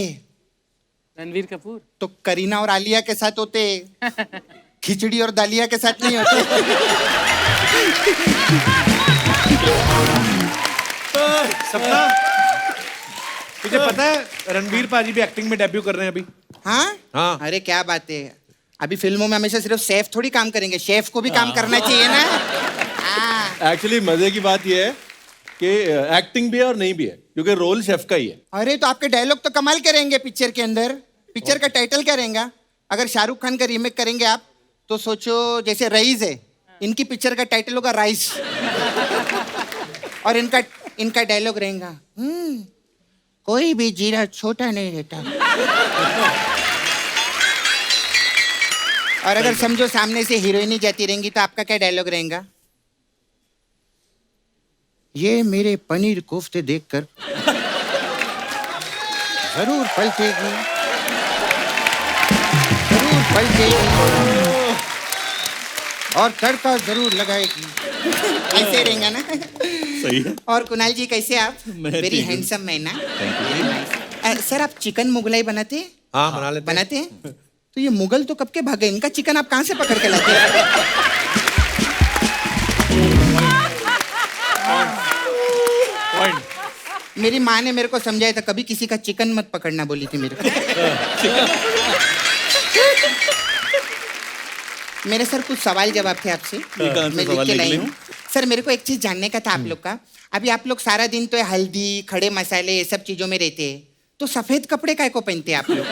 रणवीर कपूर। तो करीना और आलिया के साथ होते, खिचड़ी और दालिया के साथ नहीं होते। सपना, तुझे पता है रणवीर पाजी भी एक्टिंग में डेब्यू कर रहे हैं अभी? हाँ? हाँ। अरे क्या बात है, अभी फिल्मों में हमेशा सिर्फ शेफ थोड़ी काम करेंगे, शेफ को भी काम करना चाहिए ना। हाँ। एक्चुअली मजे की बात यह है कि एक्टिंग भी है और नहीं भी है, क्योंकि रोल शेफ का ही है। अरे तो आपके डायलॉग तो कमाल के रहेंगे पिक्चर के अंदर। पिक्चर का टाइटल क्या रहेगा? अगर शाहरुख खान का रीमेक करेंगे आप, तो सोचो जैसे रईस है, इनकी पिक्चर का टाइटल होगा राइस। और इनका डायलॉग रहेगा, कोई भी जीरा छोटा नहीं रहता। और अगर समझो सामने से हीरोइनी जाती रहेंगी तो आपका क्या डायलॉग रहेगा? ये मेरे पनीर कोफ्ते देखकर जरूर पलटेगी, जरूर पलटेगी और तड़का जरूर लगाएगी। ऐसे रहेगा ना? सही है। और कुणाल जी कैसे आप? मैं वेरी ठीक हूँ। हैंडसम मैन ना। सर आप चिकन मुगलाई बनाते हैं? हाँ बना लेते हैं। बनाते हैं? तो ये मुगल तो कब के भागे, इनका चिकन आप कहाँ से पकड़ के लाते हैं? मेरी माँ ने मेरे को समझाया था, कभी किसी का चिकन मत पकड़ना बोली थी मेरे को। मेरे सर कुछ सवाल जवाब थे आपसे, कहाँ से मैं लिख सवाल के निकले लाई हैं? हूँ। सर मेरे को एक चीज जानने का था आप लोग का। अभी आप लोग सारा दिन तो हल्दी, खड़े मसाले, ये सब चीजों में रहते हैं, तो सफेद कपड़े काय को पहनते हैं आप लोग?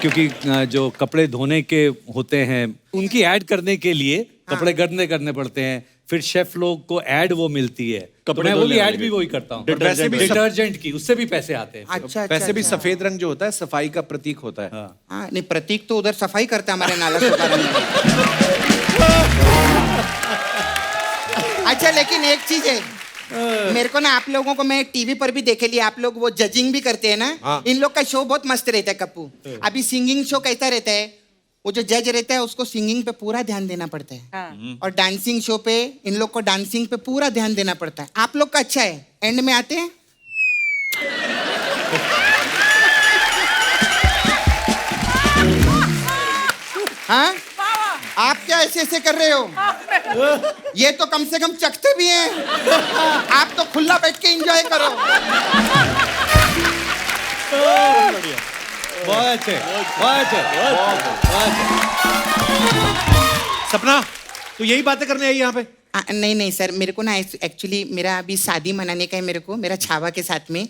क्योंकि जो कपड़े धोने के होते हैं उनकी ऐड करने के लिए कपड़े गंदे करने पड़ते हैं, फिर शेफ लोग को ऐड वो मिलती है, कपड़े तो मैं वो धोने भी वाले ऐड भी की। वही करता हूँ। और वैसे भी डिटर्जेंट की, उससे भी पैसे आते हैं। अच्छा वैसे भी अच्छा। सफेद रंग जो होता है सफाई का प्रतीक होता है। हाँ। हाँ नहीं, प्रतीक तो उधर सफाई करता है हमारे नाला सोपारा में। अच्छा लेकिन एक चीज है, मेरे को ना आप लोगों को मैं टीवी पर भी देखे लिया, आप लोग वो जजिंग भी करते हैं ना। हाँ। इन लोग का शो बहुत मस्त रहता है कप्पू। अभी सिंगिंग शो कैसा रहता है, वो जो जज रहता है उसको सिंगिंग पे पूरा ध्यान देना पड़ता है। हाँ। और डांसिंग शो पे इन लोग को डांसिंग पे पूरा ध्यान देना पड़ता है। आप लोग का अच्छा है, एंड में आते हैं हाँ, आप क्या ऐसे ऐसे कर रहे हो? ये तो कम से कम चखते भी हैं, आप तो खुला बैठ के एंजॉय करो। बहुत अच्छे, बहुत अच्छे, बहुत अच्छे। सपना, तू यही बातें करने आई यहाँ पे? नहीं नहीं सर, मेरे को ना एक्चुअली मेरा अभी शादी मनाने का है मेरे को, मेरा छावा के साथ में।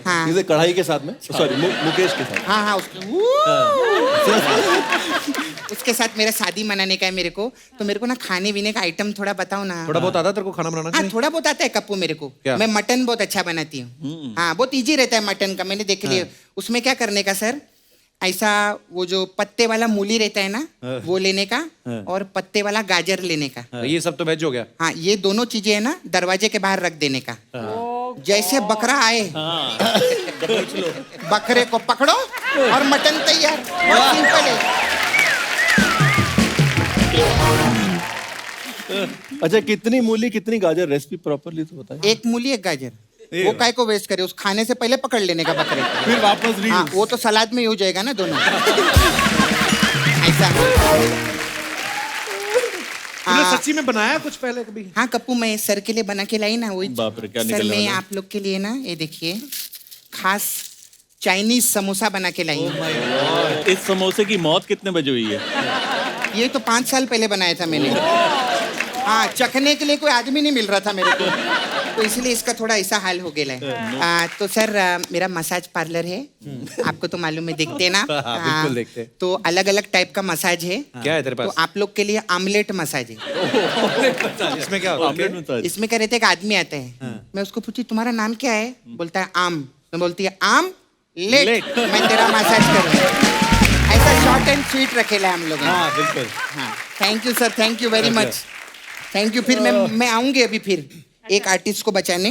हाँ इसे कढ़ाई के साथ में, सॉरी मुकेश के साथ। हाँ हाँ उसके साथ मेरा शादी मनाने का है मेरे को, तो मेरे को ना खाने पीने का आइटम थोड़ा बताओ ना। थोड़ा बहुत आता तेरे को खाना बनाना? हाँ थोड़ा बहुत आता है कप्पू मेरे को। क्या? मैं मटन बहुत अच्छा बनाती हूँ। हाँ बहुत इजी रहता है मटन का, मैंने देख लिया। उसमें क्या करने का सर, ऐसा वो जो पत्ते वाला मूली रहता है ना वो लेने का और पत्ते वाला गाजर लेने का। ये सब तो वेज हो गया। हाँ, ये दोनों चीजें है ना दरवाजे के बाहर रख देने का। जैसे बकरा आए बकरे को पकड़ो और मटन तैयार। बहुत सिंपल है। अच्छा, कितनी मूली कितनी गाजर, रेसिपी प्रॉपरली तो बताइए। एक मूली एक गाजर, वो काय को वेस्ट करे, उस खाने से पहले पकड़ लेने का बकरे को। फिर वापस हाँ, वो तो सलाद में ही हो जाएगा ना दोनों। ऐसा। तूने सच्ची में बनाया कुछ पहले कभी? हाँ कप्पू, मैं सर के लिए बना के लाई ना वही। बाप रे, क्या सर निकलने मैं वाला है? आप लोग के लिए ना ये देखिए खास चाइनीज समोसा बना के लाई हूँ। इस समोसे की मौत कितने बजे हुई है? ये तो 5 साल पहले बनाया था मैंने। हाँ, चखने के लिए कोई आदमी नहीं मिल रहा था मेरे को, तो इसलिए इसका थोड़ा ऐसा हाल हो गया है। तो सर मेरा मसाज पार्लर है, आपको तो मालूम है, देखते हैं ना। बिल्कुल देखते हैं। तो अलग अलग टाइप का मसाज है। क्या है तेरे तो पास? आप लोग के लिए आमलेट मसाज है। इसमें क्या होता है? Omelette massage. इसमें क्या रहता है, एक आदमी आता है, मैं उसको पूछी तुम्हारा नाम क्या है, बोलता है आम। मैं बोलती है आम लेट, मैं तेरा मसाज करूँगा। ऐसा शॉर्ट एंड स्वीट रखेला है हम लोग। हाँ बिल्कुल। हाँ, thank you sir, thank you very much, thank you. फिर मैं आऊंगी अभी फिर एक आर्टिस्ट को बचाने।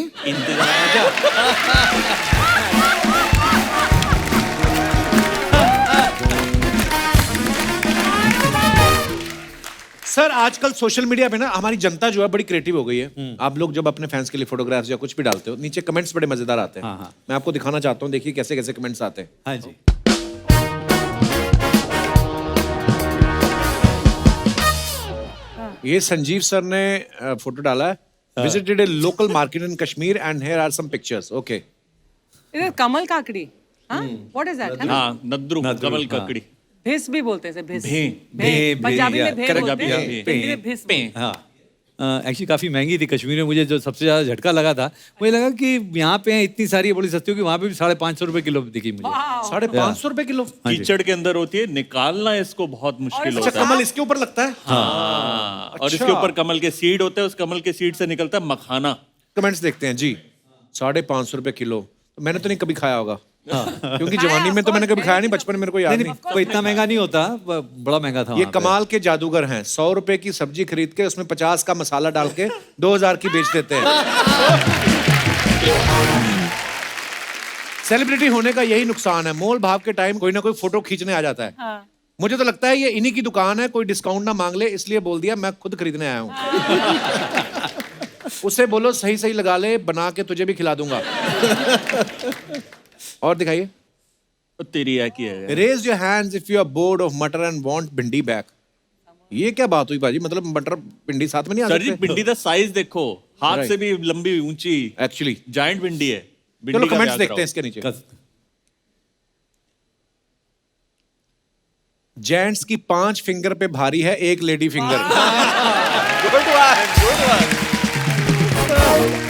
सर आजकल सोशल मीडिया पे ना हमारी जनता जो है बड़ी क्रिएटिव हो गई है। आप लोग जब अपने फैंस के लिए फोटोग्राफ्स या कुछ भी डालते हो, नीचे कमेंट्स बड़े मजेदार आते हैं। हाँ, हाँ। मैं आपको दिखाना चाहता हूँ, देखिए कैसे कैसे कमेंट्स आते हैं। हाँ जी। ये संजीव सर ने फोटो डाला है। Visited a local market in Kashmir and here are some pictures. Okay, it is kamal kakdi. हाँ, व्हाट इज दैट? हाँ, नद्रू, कमल ककड़ी। भिस भी बोलते हैं, भिस। भें, पंजाबी में भें, भें correct, बोलते हैं, भें, हिंदी में भिस बोलते हैं। हाँ, एक्चुअली काफ़ी महंगी थी कश्मीर में। मुझे जो सबसे ज़्यादा झटका लगा था, मुझे लगा कि यहाँ पे इतनी सारी बड़ी सस्ती होगी, वहाँ पे भी 550 रुपए किलो दिखी मुझे। 550 रुपए किलो। कीचड़ के अंदर होती है, निकालना इसको बहुत मुश्किल अच्छा, होता है। कमल इसके ऊपर लगता है। हाँ, और इसके ऊपर कमल के सीड होते हैं, उस कमल के सीड से निकलता है मखाना। कमेंट्स देखते हैं जी। 550 रुपए किलो, तो मैंने तो नहीं कभी खाया होगा। क्योंकि जवानी में तो मैंने कभी खाया नहीं, बचपन में मेरे को याद नहीं। कोई इतना महंगा नहीं होता, बड़ा महंगा था ये वहाँ पे। कमाल के जादूगर हैं। 100 रुपए की सब्जी खरीद के उसमें 50 का मसाला डाल के 2000 की बेच देते हैं। सेलिब्रिटी होने का यही नुकसान है, मोल भाव के टाइम कोई ना कोई फोटो खींचने आ जाता है। मुझे तो लगता है ये इन्हीं की दुकान है, कोई डिस्काउंट ना मांग ले, इसलिए बोल दिया मैं खुद खरीदने आया हूँ। उसे बोलो सही सही लगा ले, बना के तुझे भी खिला दूंगा। और दिखाइए। तो तेरी है की है। Raise your hands if you are bored of matar and want bhindi back. ये क्या बात हुई भाजी, मतलब मटर भिंडी साथ में नहीं आ सर जी, सकते? भिंडी का साइज देखो, हाथ Right. से भी लंबी ऊंची, एक्चुअली जाइंट भिंडी है। चलो भिंडी का कमेंट्स क्या देखते हैं कराओ? इसके नीचे। जेंट्स की 5 फिंगर पे भारी है 1 लेडी फिंगर।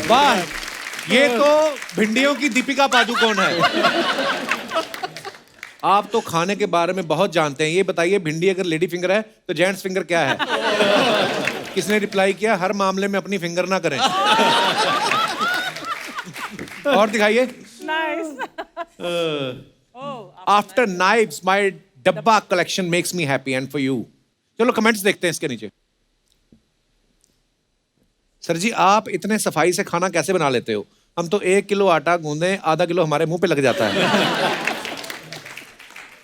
वाह, ये तो भिंडियों की दीपिका पादुकोण है। आप तो खाने के बारे में बहुत जानते हैं, ये बताइए भिंडी अगर लेडी फिंगर है तो जेंट्स फिंगर क्या है? किसने रिप्लाई किया, हर मामले में अपनी फिंगर ना करें। और दिखाइए। आफ्टर नाइव्स माय डब्बा collection makes me happy and for you. चलो कमेंट्स देखते हैं इसके नीचे। सर जी, आप इतने सफाई से खाना कैसे बना लेते हो? हम तो 1 किलो आटा गूंदे, आधा किलो हमारे मुंह पे लग जाता है।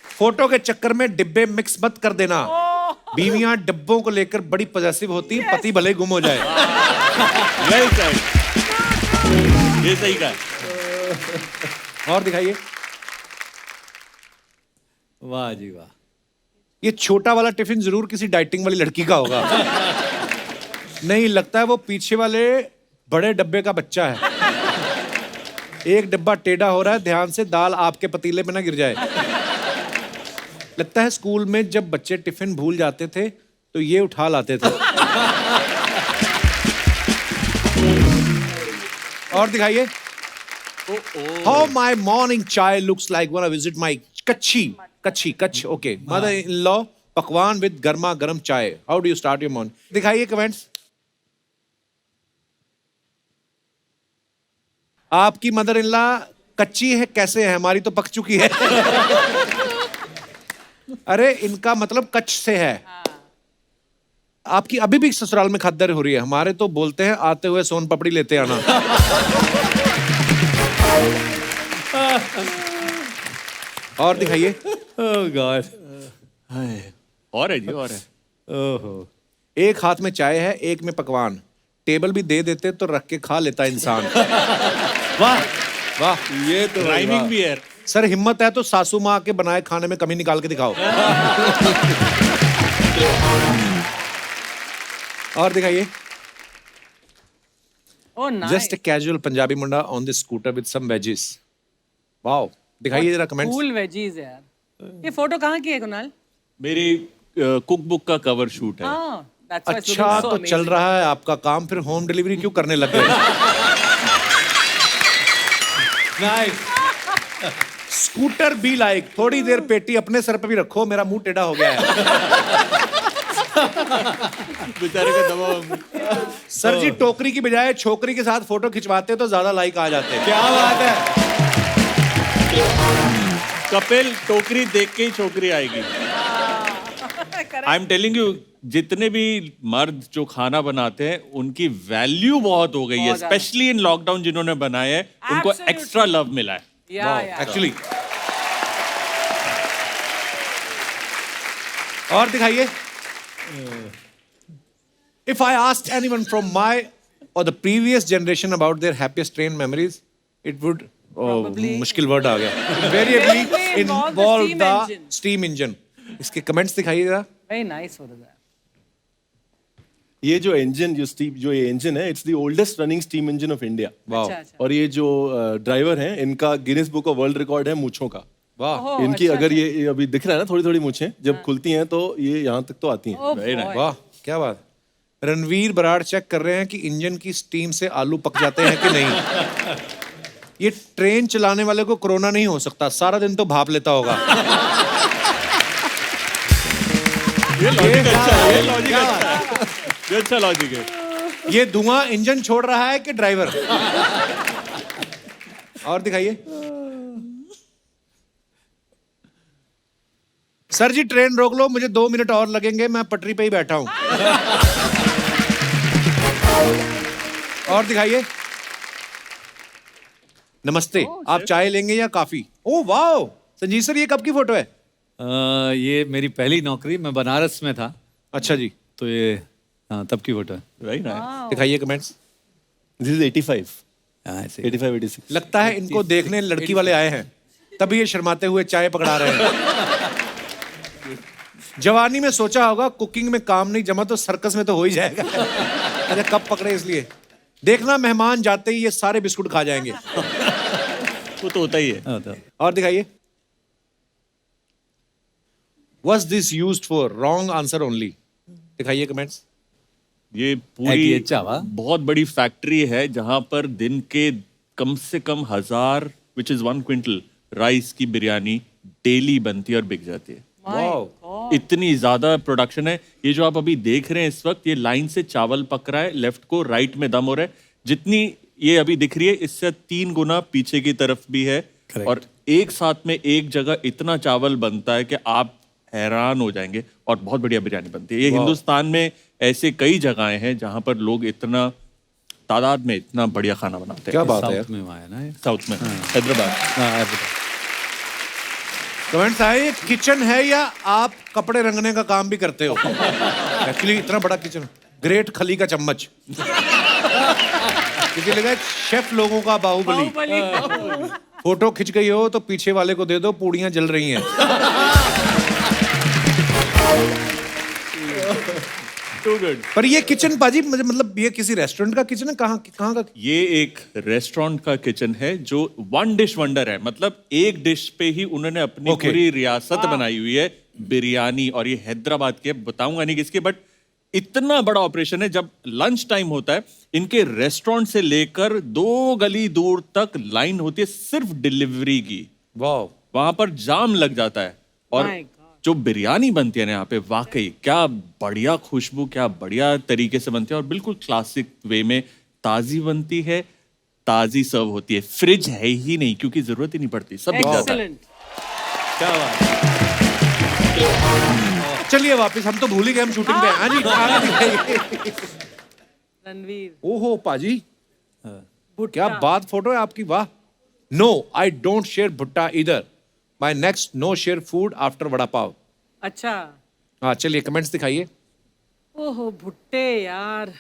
फोटो के चक्कर में डिब्बे मिक्स मत कर देना। बीवियां डिब्बों को लेकर बड़ी पॉजेसिव होती है, पति भले ही गुम हो जाए। Well said. ये सही कहा। और दिखाइए। वाह जी वाह। ये छोटा वाला टिफिन जरूर किसी डाइटिंग वाली लड़की का होगा। नहीं, लगता है वो पीछे वाले बड़े डब्बे का बच्चा है। एक डब्बा टेढ़ा हो रहा है, ध्यान से दाल आपके पतीले में ना गिर जाए। लगता है स्कूल में जब बच्चे टिफिन भूल जाते थे तो ये उठा लाते थे। और दिखाइए। हाउ माई मॉर्निंग चाय looks like when I visit my Kutch okay mother in law पकवान विद गर्मा गर्म चाय। How do you start your morning? दिखाइए कमेंट्स। आपकी मदर इन लॉ कच्ची है कैसे है? हमारी तो पक चुकी है। अरे इनका मतलब कच्छ से है। आपकी अभी भी ससुराल में खद्दर हो रही है। हमारे तो बोलते हैं आते हुए सोन पपड़ी लेते आना। और दिखाइए। ओह गॉड। और है जी, और है। ओहो। एक हाथ में चाय है, एक में पकवान। टेबल भी दे देते तो रख के खा लेता इंसान। वाह वाह। ये तो राइमिंग भी है। सर हिम्मत है तो सासू माँ के बनाए खाने में कमी निकाल के दिखाओ। और दिखाइए। Oh, nice. Just a casual Punjabi munda on the scooter with some veggies. Wow, दिखाइए जरा कमेंट्स। Cool veggies यार। ये फोटो कहाँ की है कुणाल? मेरी कुक बुक का कवर शूट है। हाँ, that's why it's अच्छा looking so तो चल amazing. रहा है आपका काम, फिर होम डिलीवरी क्यों करने लग गए? नाइस। स्कूटर बी लाइक, थोड़ी देर पेटी अपने सर पे भी रखो, मेरा मुंह टेढ़ा हो गया है। बेचारे का दबाव। सर जी टोकरी की बजाय छोकरी के साथ फोटो खिंचवाते तो ज्यादा लाइक आ जाते। क्या बात है। कपिल, टोकरी देख के ही छोकरी आएगी। आई एम टेलिंग यू, जितने भी मर्द जो खाना बनाते हैं उनकी वैल्यू बहुत हो गई है, बहुत ज्यादा। स्पेशली इन लॉकडाउन जिन्होंने बनाए हैं, उनको Absolutely. एक्स्ट्रा लव मिला है। Yeah. एक्चुअली। और दिखाइए। If I asked anyone from my or the previous generation about their happiest train memories, it would Probably- मुश्किल वर्ड आ गया। Invariably Probably involve the involve steam the engine. steam engine. इसके comments दिखाइए जरा। Very nice photo that. ये जो engine जो ये engine है, it's the oldest running steam engine of India. वाह अच्छा, अच्छा। और ये जो ड्राइवर हैं, इनका Guinness book of world record है मूंछों का। वाह ओह, इनकी अच्छा, अगर अच्छा। ये अभी दिख रहा है ना, थोड़ी थोड़ी मूछें जब खुलती हैं तो ये यहाँ तक तो आती हैं। Oh, boy. वाह क्या बात। रणवीर बराड़ चेक कर रहे हैं कि इंजन की स्टीम से आलू पक जाते हैं कि नहीं। ये ट्रेन चलाने वाले को कोरोना नहीं हो सकता, सारा दिन तो भाप लेता होगा। ये लॉजिक अच्छा है, ये लॉजिक अच्छा है, ये अच्छा लॉजिक है। ये धुआं इंजन छोड़ रहा है कि ड्राइवर? और दिखाइए। सर जी ट्रेन रोक लो, मुझे 2 मिनट और लगेंगे, मैं पटरी पे ही बैठा हूं। और दिखाइए। नमस्ते, आप चाय लेंगे या काफी? ओह वाह, संजीव सर ये कब की फोटो है? ये मेरी पहली नौकरी, मैं बनारस में था, अच्छा जी, तो ये हाँ तब की फोटो है। Very nice. दिखाइए कमेंट्स। दिस इज 85, हाँ, ऐसे 85, 86। लगता है इनको देखने लड़की वाले आए हैं, तभी ये शर्माते हुए चाय पकड़ा रहे हैं। जवानी में सोचा होगा कुकिंग में काम नहीं जमा तो सर्कस में तो हो ही जाएगा। अच्छा कब पकड़े इसलिए देखना, मेहमान जाते ही ये सारे बिस्कुट खा जाएंगे। वो तो होता ही है। हाँ, तो और दिखाइए। Was this used for? Wrong answer only. दिखाइए कमेंट्स। ये एक पूरी ये चावा। बहुत बड़ी फैक्ट्री है जहां पर दिन के कम से कम 1000 विच इज 1 क्विंटल राइस की बिरयानी डेली बनती है और बिक जाती है। वाओ, इतनी ज्यादा प्रोडक्शन है। ये जो आप अभी देख रहे हैं इस वक्त, ये लाइन से चावल पक रहा है, लेफ्ट को राइट में दम हो रहा है। जितनी ये अभी दिख रही है इससे 3 गुना पीछे की तरफ भी है। Correct. और एक साथ में एक जगह इतना चावल बनता है कि आप हैरान हो जाएंगे, और बहुत बढ़िया बिरयानी बनती है। ये हिंदुस्तान में ऐसे कई जगहें हैं जहां पर लोग इतना तादाद में इतना बढ़िया खाना बनाते हैं। क्या बात है यार। साउथ में वहाँ है ना ये। साउथ में हैदराबाद। हाँ, हैदराबाद। कमेंट्स आए, किचन है या आप कपड़े रंगने का काम भी करते हो? एक्चुअली इतना बड़ा किचन, ग्रेट खली का चम्मच। किसी लगा शेफ लोगों का बाहुबली। बाहुबली। फोटो खिंच गई हो तो पीछे वाले को दे दो, पूड़ियां जल रही हैं। Too good. पर ये किचन पाजी मतलब ये किसी रेस्टोरेंट का किचन है? कहाँ का? ये एक रेस्टोरेंट का किचन है जो 1 डिश वंडर है। मतलब एक डिश पे ही उन्होंने अपनी Okay. पूरी रियासत बनाई हुई है, बिरयानी। और ये हैदराबाद के, बताऊंगा नहीं किसके, बट इतना बड़ा ऑपरेशन है। जब लंच टाइम होता है, इनके रेस्टोरेंट से लेकर 2 गली दूर तक लाइन होती है सिर्फ डिलीवरी की। वाह, वहां पर जाम लग जाता है। और My God. जो बिरयानी बनती है ना यहाँ पे, वाकई क्या बढ़िया खुशबू, क्या बढ़िया तरीके से बनती है। और बिल्कुल क्लासिक वे में ताजी बनती है, ताजी सर्व होती है। फ्रिज है ही नहीं, क्योंकि जरूरत ही नहीं पड़ती, सब बिक जाता है। Excellent. क्या बात है। चलिए वापस, हम तो भूल ही गए हम शूटिंग पे हैं। हाँ जी, खाना दिखाइए। रणवीर ओहो पाजी, क्या बात फोटो है आपकी, वाह। No, I don't share bhutta इधर। My next no share food after vada pav. अच्छा। हाँ चलिए कमेंट्स दिखाइए। ओहो भुट्टे यार।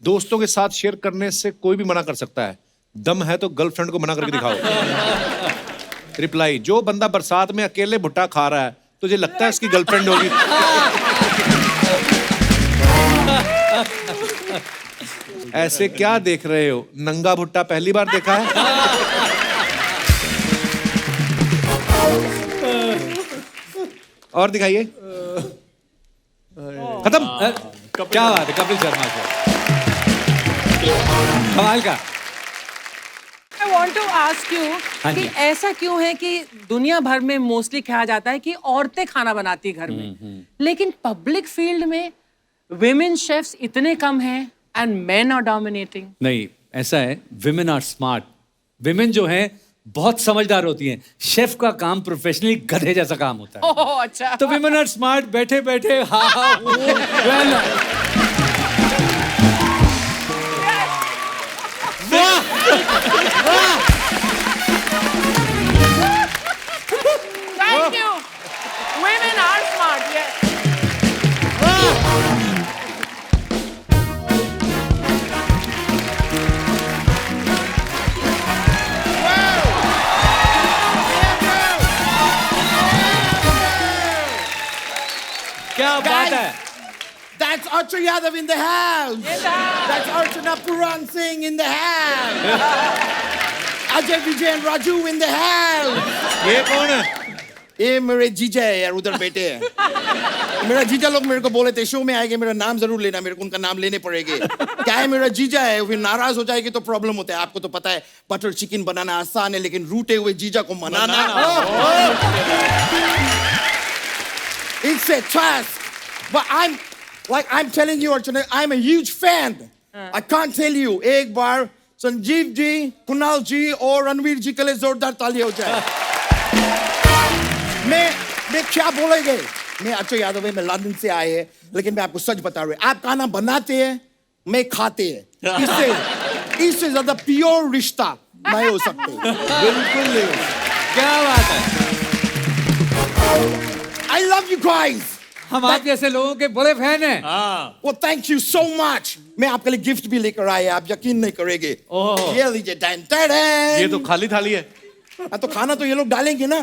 दोस्तों के साथ शेयर करने से कोई भी मना कर सकता है, दम है तो गर्लफ्रेंड को मना करके दिखाओ। रिप्लाई, जो बंदा बरसात में अकेले भुट्टा खा रहा है तुझे लगता है इसकी गर्लफ्रेंड होगी? ऐसे क्या देख रहे हो, नंगा भुट्टा पहली बार देखा है? और दिखाइए। खत्म। क्या बात है कपिल शर्मा से, कमाल का। I want to ask you हाँ कि जी। ऐसा क्यों है कि दुनिया भर में मोस्टली कहा जाता है कि औरतें खाना बनाती घर में, लेकिन पब्लिक फील्ड में विमेन शेफ्स इतने कम हैं एंड मेन आर डोमिनेटिंग। नहीं, ऐसा है, विमेन आर स्मार्ट। विमेन जो हैं बहुत समझदार होती हैं। शेफ का काम प्रोफेशनली गधे जैसा काम होता है। ओह अच्छा। तो विमेन आर स्मार्ट, बैठे बैठे Thank you. Women are smart. Yes. क्या बात है। That's Archer Yadav in the house. That's Archana Puran Singh in the house. Ajay Vijay and Raju in the house. ये कौन है? ये मेरे जीजा है यार, उधर बैठे हैं। मेरा जीजा लोग मेरे को बोले थे शो में आएंगे मेरा नाम जरूर लेना, मेरे को उनका नाम लेने पड़ेंगे। क्या है, मेरा जीजा है, फिर नाराज हो जाएगी तो प्रॉब्लम होता है। आपको तो पता है बटर चिकन बनाना आसान है, लेकिन रूठे हुए जीजा को मनाना it's a task. But I'm telling you, Archana, I'm a huge fan. I can't tell you. एक बार संजीव जी, कुणाल जी और रणवीर जी के लिए जोरदार ताली हो जाए। मैं क्या बोलेंगे? मैं अक्षय यादव है, मैं लंदन से आए हैं, लेकिन मैं आपको सच बता रहा हूँ, आप खाना बनाते हैं, मैं खाते हैं। इससे ज्यादा प्योर रिश्ता नहीं हो सकते। बिल्कुल नहीं। क्या बात है। I love you guys. हम आप जैसे लोगों के बड़े फैन हैं। Well, thank you so much. मैं आपके लिए गिफ्ट भी लेकर आया, आप यकीन नहीं करेंगे। ये लीजिए, डन डन। ये तो खाली थाली है। तो खाना तो ये लोग डालेंगे ना।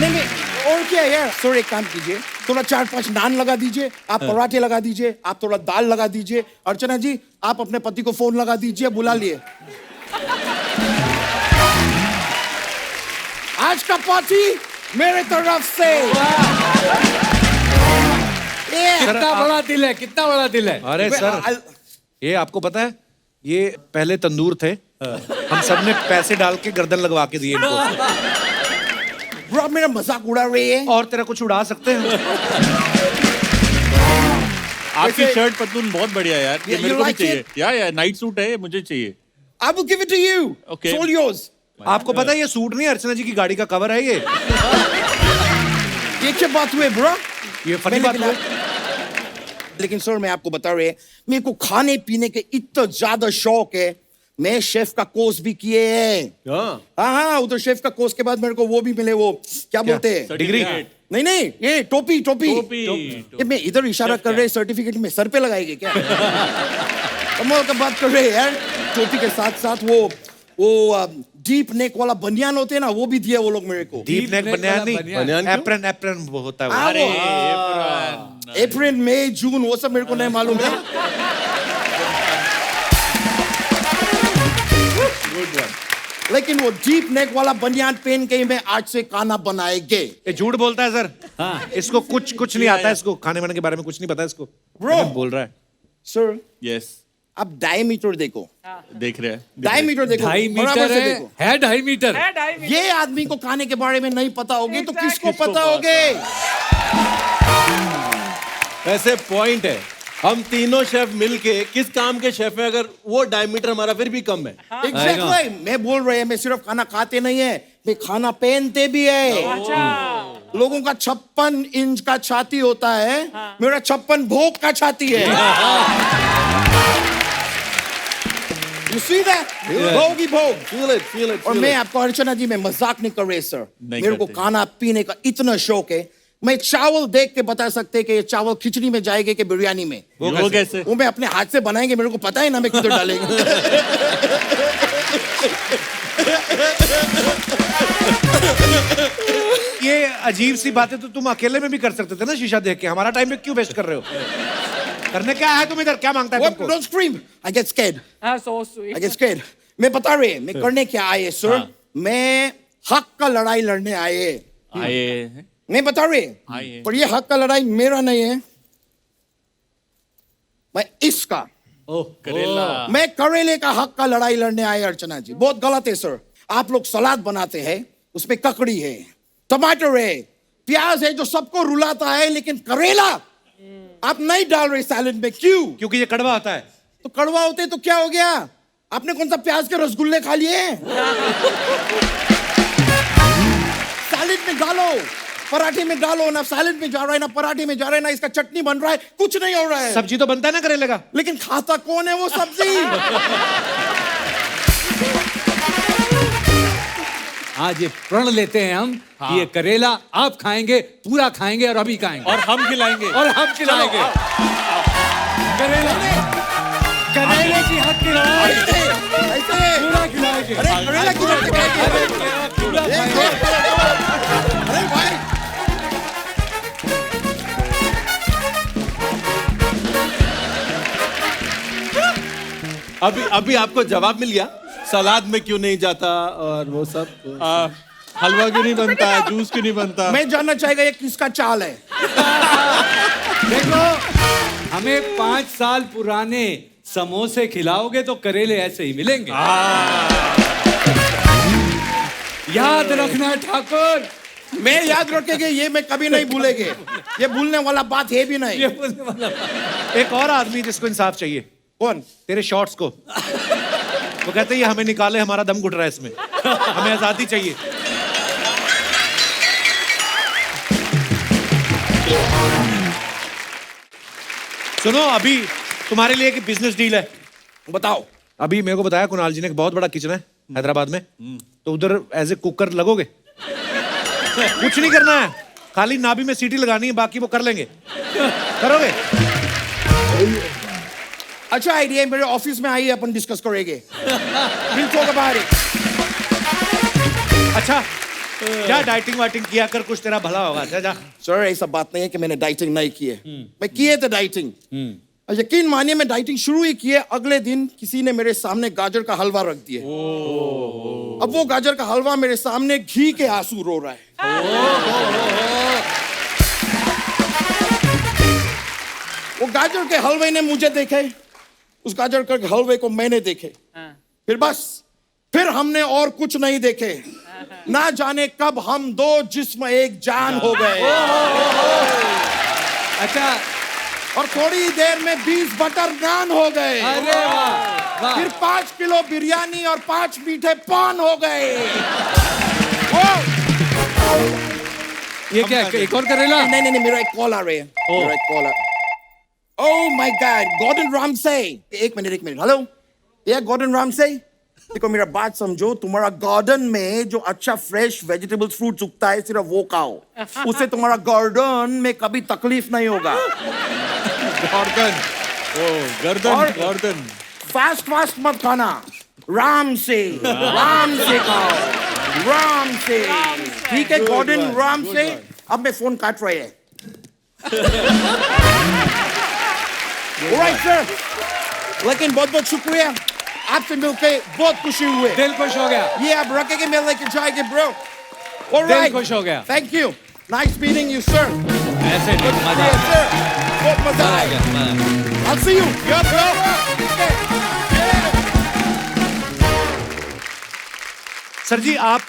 नहीं, और क्या है यार? सर एक काम कीजिए, थोड़ा 4-5 नान लगा दीजिए, आप पराठे लगा दीजिए, आप थोड़ा दाल लगा दीजिए। अर्चना जी, आप अपने पति को फोन लगा दीजिए, बुला लिए। आज का पार्टी मेरे तरफ से। कितना बड़ा दिल है, कितना बड़ा दिल है। अरे सर, ये आपको पता है, ये पहले तंदूर थे, हम सब ने पैसे डाल के गर्दन लगवा के दिए इनको। ब्रो, मेरा मजाक उड़ा रही है। और तेरा कुछ उड़ा सकते हैं। आपकी शर्ट पतलून बहुत बढ़िया यार, ये Yeah, मेरे you को भी like चाहिए। या नाइट सूट है, ये मुझे चाहिए। I will give it to you. Okay. It's all yours. आपको पता है ये सूट नहीं, अर्चना जी की गाड़ी का कवर है ये। ये क्या बात हुई ब्रो? ये फनी बात है। लेकिन सर मैं आपको बता रहे, मेरे को खाने पीने के इतना ज्यादा शौक है, मैं शेफ का कोर्स भी किए हैं। हाँ, उधर शेफ का कोर्स के बाद मेरे को वो भी मिले, वो क्या बोलते हैं, डिग्री? नहीं, ये टोपी। टोपी। ये मैं इधर इशारा कर रहे, सर्टिफिकेट में सर पे लगाएंगे क्या? कमाल का बात कर रहे हैं यार। टोपी के साथ साथ वो डीप नेक वाला बनियान होते हैं ना, वो भी दिया वो लोग मेरे को। डीप नेक बनियान नहीं, बनियान एप्रन वो होता है वो। अरे अप्रैल मई जून वो सब मेरे को नहीं मालूम है। लेकिन वो डीप नेक वाला बनियान पहन के ही मैं आज से खाना बनाएंगे। ये झूठ बोलता है सर। इसको कुछ नहीं आता है, इसको खाने वाने के बारे में कुछ नहीं पता है इसको। Bro. बोल रहा है। सर यस, आप डायमीटर देखो, देख रहे हैं। डायमीटर देखो, 2.5 बराबर मीटर से है, देखो। है 2.5 मीटर। है ढाई मिनट। ये आदमी को खाने के बारे में नहीं पता होगी तो Exactly. किसको पता होगे? वैसे पॉइंट है, हम तीनों शेफ मिलके किस काम के शेफ हैं अगर वो डायमीटर हमारा फिर भी कम है। एग्जैक्टली मैं बोल रहे हैं, मैं सिर्फ खाना खाते नहीं है, मैं खाना पहनते भी है। अच्छा। लोगों का 56 इंच का छाती होता है, मेरा 56 भोग का छाती है। You see that? भोग ही भोग। feel it. और मैं आपको अर्चना जी, मैं मजाक नहीं कर रहे सर, नहीं मेरे को करते। खाना पीने का इतना शौक है, मैं चावल देख के बता सकते कि ये चावल खिचड़ी में जाएंगे कि बिरयानी में। वो कैसे? वो मैं अपने हाथ से बनाएंगे, मेरे को पता है ना मैं किधर डालेंगे। ये अजीब सी बातें तो तुम अकेले में भी कर सकते थे ना शीशा देख के, हमारा टाइम क्यों वेस्ट कर रहे हो? करने क्या है तुम इधर, क्या मांगता है तुमको? Don't scream, I get scared, हाँ, so sweet. I get scared। मैं बता रहे मैं करने क्या आए सर, मैं हक का लड़ाई लड़ने आए, आए मैं बता रहे, आए। पर ये हक का लड़ाई मेरा नहीं है, मैं इसका, करेला। मैं करेले का हक का लड़ाई लड़ने आए अर्चना जी। बहुत गलत है सर, आप लोग सलाद बनाते हैं, उसमें ककड़ी है, टमाटर है, प्याज है जो सबको रुलाता है, लेकिन करेला आप नहीं डाल रहे सैलेड में, क्यों? क्योंकि ये कड़वा होता है। तो कड़वा होते तो क्या हो गया? आपने कौन सा प्याज के रसगुल्ले खा लिए? सैलेड में डालो, पराठे में डालो, ना सैलेड में जा रहा है, ना पराठे में जा रहा है, ना इसका चटनी बन रहा है, कुछ नहीं हो रहा है। सब्जी तो बनता है ना करेले का। लेकिन खाता कौन है वो सब्जी? आज ये प्रण लेते हैं हम कि ये करेला आप खाएंगे, पूरा खाएंगे और अभी खाएंगे और हम खिलाएंगे। और हम खिलाएंगे। करेला, करेले की हक की लड़ाई ऐसे पूरा खिलाएंगे। अरे करेला की बात करेंगे। पूरा खाएंगे। अरे भाई, अभी आपको जवाब मिल गया, सलाद में क्यों नहीं जाता और वो सब। हलवा क्यों नहीं बनता, जूस क्यों नहीं बनता? मैं जानना चाहेगा ये किसका चाल है? देखो, हमें 5 साल पुराने समोसे खिलाओगे तो करेले ऐसे ही मिलेंगे। याद रखना ठाकुर, मैं याद रखेंगे, ये मैं कभी नहीं भूलेंगे, ये भूलने वाला बात है भी नहीं। ये बोलने वाला। एक और आदमी जिसको इंसाफ चाहिए, कौन? तेरे शॉर्ट्स को। वो कहते हैं ये हमें निकाले, हमारा दम घुट रहा है इसमें, हमें आजादी चाहिए। सुनो, अभी तुम्हारे लिए एक बिजनेस डील है। बताओ। अभी मेरे को बताया कुणाल जी ने, एक बहुत बड़ा किचन है हैदराबाद में, तो उधर एज ए कुकर लगोगे। कुछ नहीं करना है, खाली नाभि में सीटी लगानी है, बाकी वो कर लेंगे। करोगे? अच्छा आइडिया है, मेरे ऑफिस में आइए, अपन डिस्कस करेंगे। We'll talk about it। अच्छा, क्या डाइटिंग वाइटिंग किया कर, कुछ तेरा भला होगा। जा जा। सर ऐसा बात नहीं है कि मैंने डाइटिंग नहीं की है, मैं किए थे डाइटिंग। और यकीन मानिए मैं डाइटिंग शुरू ही किए, अगले दिन किसी ने मेरे सामने गाजर का हलवा रख दिया। अब वो गाजर का हलवा मेरे सामने घी के आंसू रो रहा है। वो गाजर के हलवे ने मुझे देखे, उस गाजर के हलवे को मैंने देखे, फिर बस, फिर हमने और कुछ नहीं देखे। ना जाने कब हम दो जिस्म एक जान हो गए। अच्छा, और थोड़ी देर में 20 बटर नान हो गए। अरे वाह, वाह। फिर 5 किलो बिरयानी और 5 मीठे पान हो गए। ये क्या, एक और करेला? नहीं नहीं नहीं, मेरा एक कॉल आ रहा है, मेरा एक कॉल आ। Oh my God, Gordon Ramsay. एक मिनट, हेलो, ये गॉर्डन रामसे। देखो मेरा बात समझो, तुम्हारा गार्डन में जो अच्छा फ्रेश वेजिटेबल्स फ्रूट्स उगता है सिर्फ वो खाओ, उससे तुम्हारा गार्डन में कभी तकलीफ नहीं होगा। गर्दन, और- गर्दन। फास्ट मत खाना, राम से खाओ, राम से। ठीक है गॉर्डन राम से। अब मैं फोन काट रहे हैं। ऑलराइट सर, लेकिन बहुत बहुत शुक्रिया, आपसे मिलके बहुत खुशी हुए। दिल खुश हो गया। ये आप रखेंगे, मैं लेके जाएंगे ब्रो। दिल ऑलराइट, खुश हो गया। Thank you, nice meeting you sir. ऐसे नहीं, मजा Yes, sir. बहुत मजा आया। I'll see you. Yup, sir ji, आप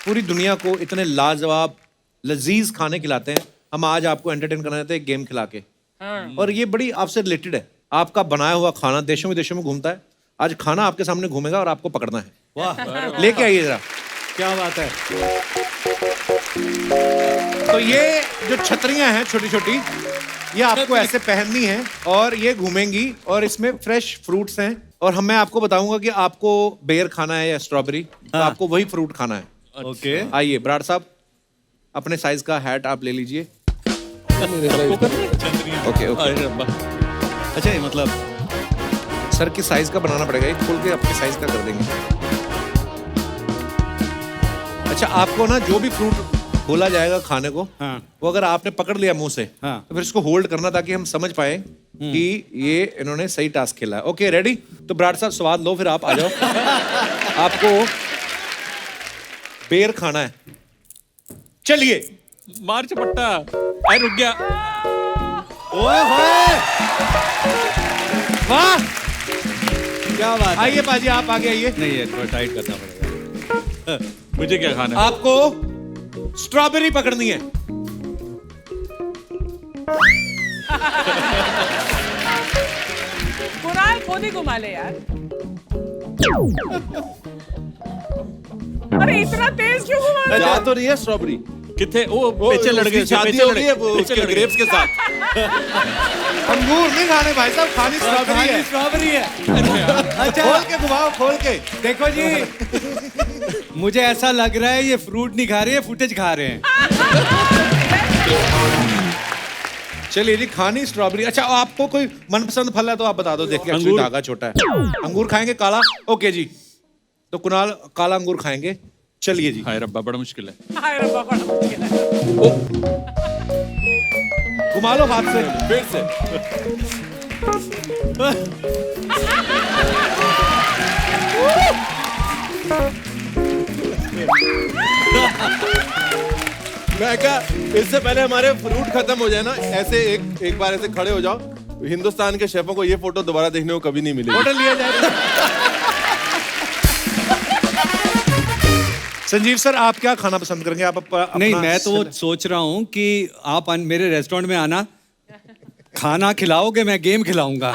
पूरी दुनिया को इतने लाजवाब लजीज खाने खिलाते हैं, हम आज आपको एंटरटेन करना चाहते हैं एक गेम खिला के। और ये बड़ी आपसे रिलेटेड है। आपका बनाया हुआ खाना देशों विदेशों में घूमता है, आज खाना आपके सामने घूमेगा और आपको पकड़ना है। वाह, लेके आइए जरा। क्या बात है। तो ये जो छतरियां हैं छोटी छोटी, ये आपको ऐसे पहननी है और ये घूमेंगी और इसमें फ्रेश फ्रूट्स हैं। और मैं आपको बताऊंगा कि आपको बेर खाना है या स्ट्रॉबेरी, तो आपको वही फ्रूट खाना है। ओके आइए बराड़ साहब, अपने साइज का हैट आप ले लीजिए। Okay okay. अरे रब्बा। अच्छा ये मतलब सर की साइज का बनाना पड़ेगा, ये खोल के अपने साइज का कर देंगे। अच्छा आपको ना जो भी फ्रूट बोला जाएगा खाने को, हाँ। वो अगर आपने पकड़ लिया मुंह से, हाँ। तो फिर इसको होल्ड करना ताकि हम समझ पाए कि ये इन्होंने सही टास्क खेला है। Okay ready? तो बराड़ साहब स्वाद लो, फिर आप आ जाओ। आपको बेर खाना है, चलिए। मार चपट्टा। अरे रुक गया। ओए होए वाह, क्या बात है। आइए बाजी आप आगे आइए। नहीं है थोड़ा टाइट करना पड़ेगा। मुझे क्या खाना है? आपको स्ट्रॉबेरी पकड़नी है। कुणाल खुद ही घुमा ले यार। अरे इतना तेज क्यों घुमा रहे हो? जा तो रही है स्ट्रॉबेरी। कितने वो पेचे लड़ गए, शादी पेचे हो लड़ गई गए, है वो पेचे उसके लड़ गए। ग्रेप्स के साथ। अंगूर नहीं खाने भाई साहब, खानी स्ट्रॉबेरी है। स्ट्रॉबेरी है। अच्छा खोल के घुमाओ, खोल के। देखो जी, मुझे ऐसा लग रहा है ये फ्रूट नहीं खा रहे हैं, फुटेज खा रहे हैं। चलिए जी, खानी स्ट्रॉबेरी। अच्छा आपको कोई मनपसंद फल है तो आप बता दो, देखिए एक्चुअली अंगूर। धागा छोटा है। अंगूर खाएंगे काला? ओके जी, तो कुणाल काला अंगूर खाएंगे। चलिए जी, हाय रब्बा बड़ा मुश्किल है। हाय रब्बा, बड़ा मुश्किल है। घुमा लो हाथ से। फिर से मैं क्या, इससे पहले हमारे फ्रूट खत्म हो जाए ना, ऐसे एक बार ऐसे खड़े हो जाओ, हिंदुस्तान के शेफों को ये फोटो दोबारा देखने को कभी नहीं मिलेगी। ऑर्डर लिया जाए। संजीव सर, आप क्या खाना पसंद करेंगे? आप अपना नहीं मैं तो सोच रहा हूँ कि आप मेरे रेस्टोरेंट में आना, खाना खिलाओगे, मैं गेम खिलाऊंगा।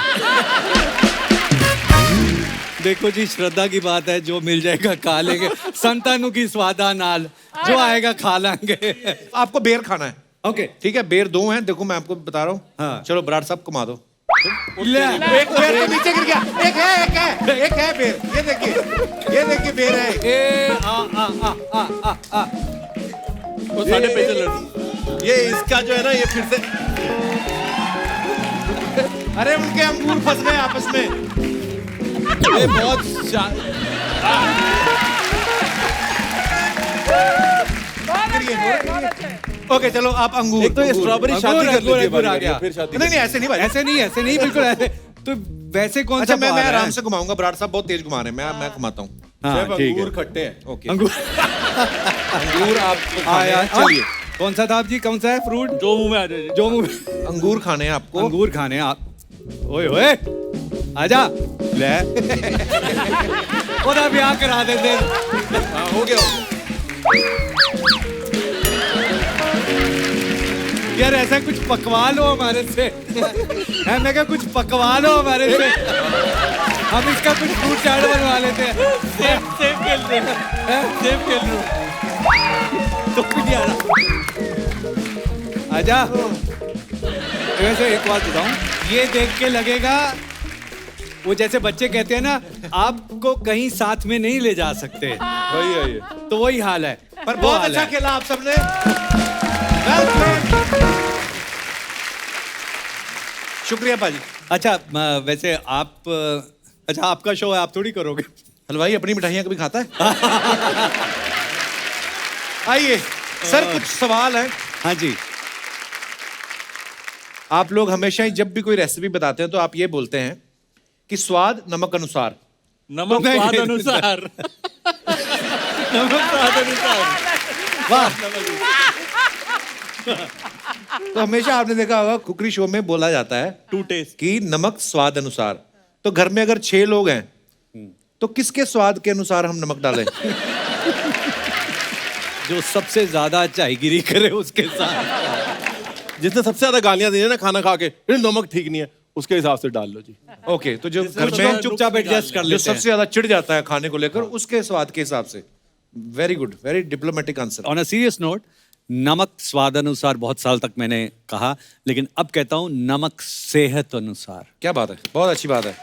देखो जी, श्रद्धा की बात है, जो मिल जाएगा खा लेंगे। संतानु की स्वादा नाल जो आएगा खा लेंगे। आपको बेर खाना है। ओके ठीक है, बेर दो हैं, देखो मैं आपको बता रहा हूँ। हाँ। चलो बराड़ साहब घुमा दो। ले एक बेर तो नीचे गिर गया। एक है बेर, ये देखिए बेर है। ए आ वो साढ़े पेचे लड़। ये इसका जो है ना, ये फिर से अरे उनके अंगूर फंस गए आपस में। ये बहुत बहुत अच्छे। ओके चलो आप अंगूर। एक तो ये स्ट्रॉबेरी शादी कर लेती है अंगूर आ बारी गया। बारी, फिर शादी नहीं नहीं ऐसे नहीं भाई। ऐसे नहीं बिल्कुल ऐसे। तो वैसे कौन सा अच्छा मैं बार है? आराम से घुमाऊंगा, बराड़ साहब बहुत तेज घुमा रहे हैं, मैं घुमाता हूँ। हाँ, शेफ ठीक है। अंगूर खट्टे हैं। ओके अंगूर अंगूर आपको खाने आया। हैं, चलिए। कौन सा था आप जी? कौन सा है फ्रूट जो मुंह में आ जाए। जो मुंह अंगूर खाने हैं आपको। अंगूर खाने हैं आप? ओए ओए आजा ले। ओदा ब्याह करा देते। हाँ, हो गया। यार ऐसा कुछ पकवा लो हमारे से। है मैं क्या, कुछ पकवा लो हमारे से, हम इसका कुछ फ्रूट चाट बनवा लेते हैं। सेब खेल रहे हैं, सेब खेल रहे हो। तो भी नहीं आ रहा। आजा। वैसे एक बात बताऊं, ये देख के लगेगा वो जैसे बच्चे कहते हैं ना, आपको कहीं साथ में नहीं ले जा सकते, वही है ये। तो वही हाल है। पर वो बहुत हाल अच्छा है। खेला आप सबने। Well played। शुक्रिया पाजी। अच्छा वैसे आप अच्छा आपका शो है, आप थोड़ी करोगे। हलवाई अपनी मिठाइयाँ कभी खाता है? आइए सर, कुछ सवाल हैं। हाँ जी। आप लोग हमेशा ही जब भी कोई रेसिपी बताते हैं तो आप ये बोलते हैं कि स्वाद नमक अनुसार। नमक नहीं, स्वाद नहीं, अनुसार। नमक स्वाद अनुसार। वाह। तो हमेशा आपने देखा होगा कुकरी शो में बोला जाता है टू टेस्ट। कि नमक स्वाद अनुसार। तो घर में अगर 6 लोग हैं तो किसके स्वाद के अनुसार हम नमक डालें? जो सबसे ज्यादा चायगिरी करे उसके साथ। जिसने सबसे ज्यादा गालियां दी है ना खाना खा के, फिर नमक ठीक नहीं है, उसके हिसाब से डाल लो जी। ओके, तो जो घर कुछ में लोग चुपचाप एडजस्ट कर जो लेते सबसे हैं। ज्यादा चिढ़ जाता है खाने को लेकर, उसके स्वाद के हिसाब से। Very good, very diplomatic answer. On a serious note, नमक स्वाद अनुसार बहुत साल तक मैंने कहा, लेकिन अब कहता हूँ नमक सेहत अनुसार। क्या बात है, बहुत अच्छी बात है।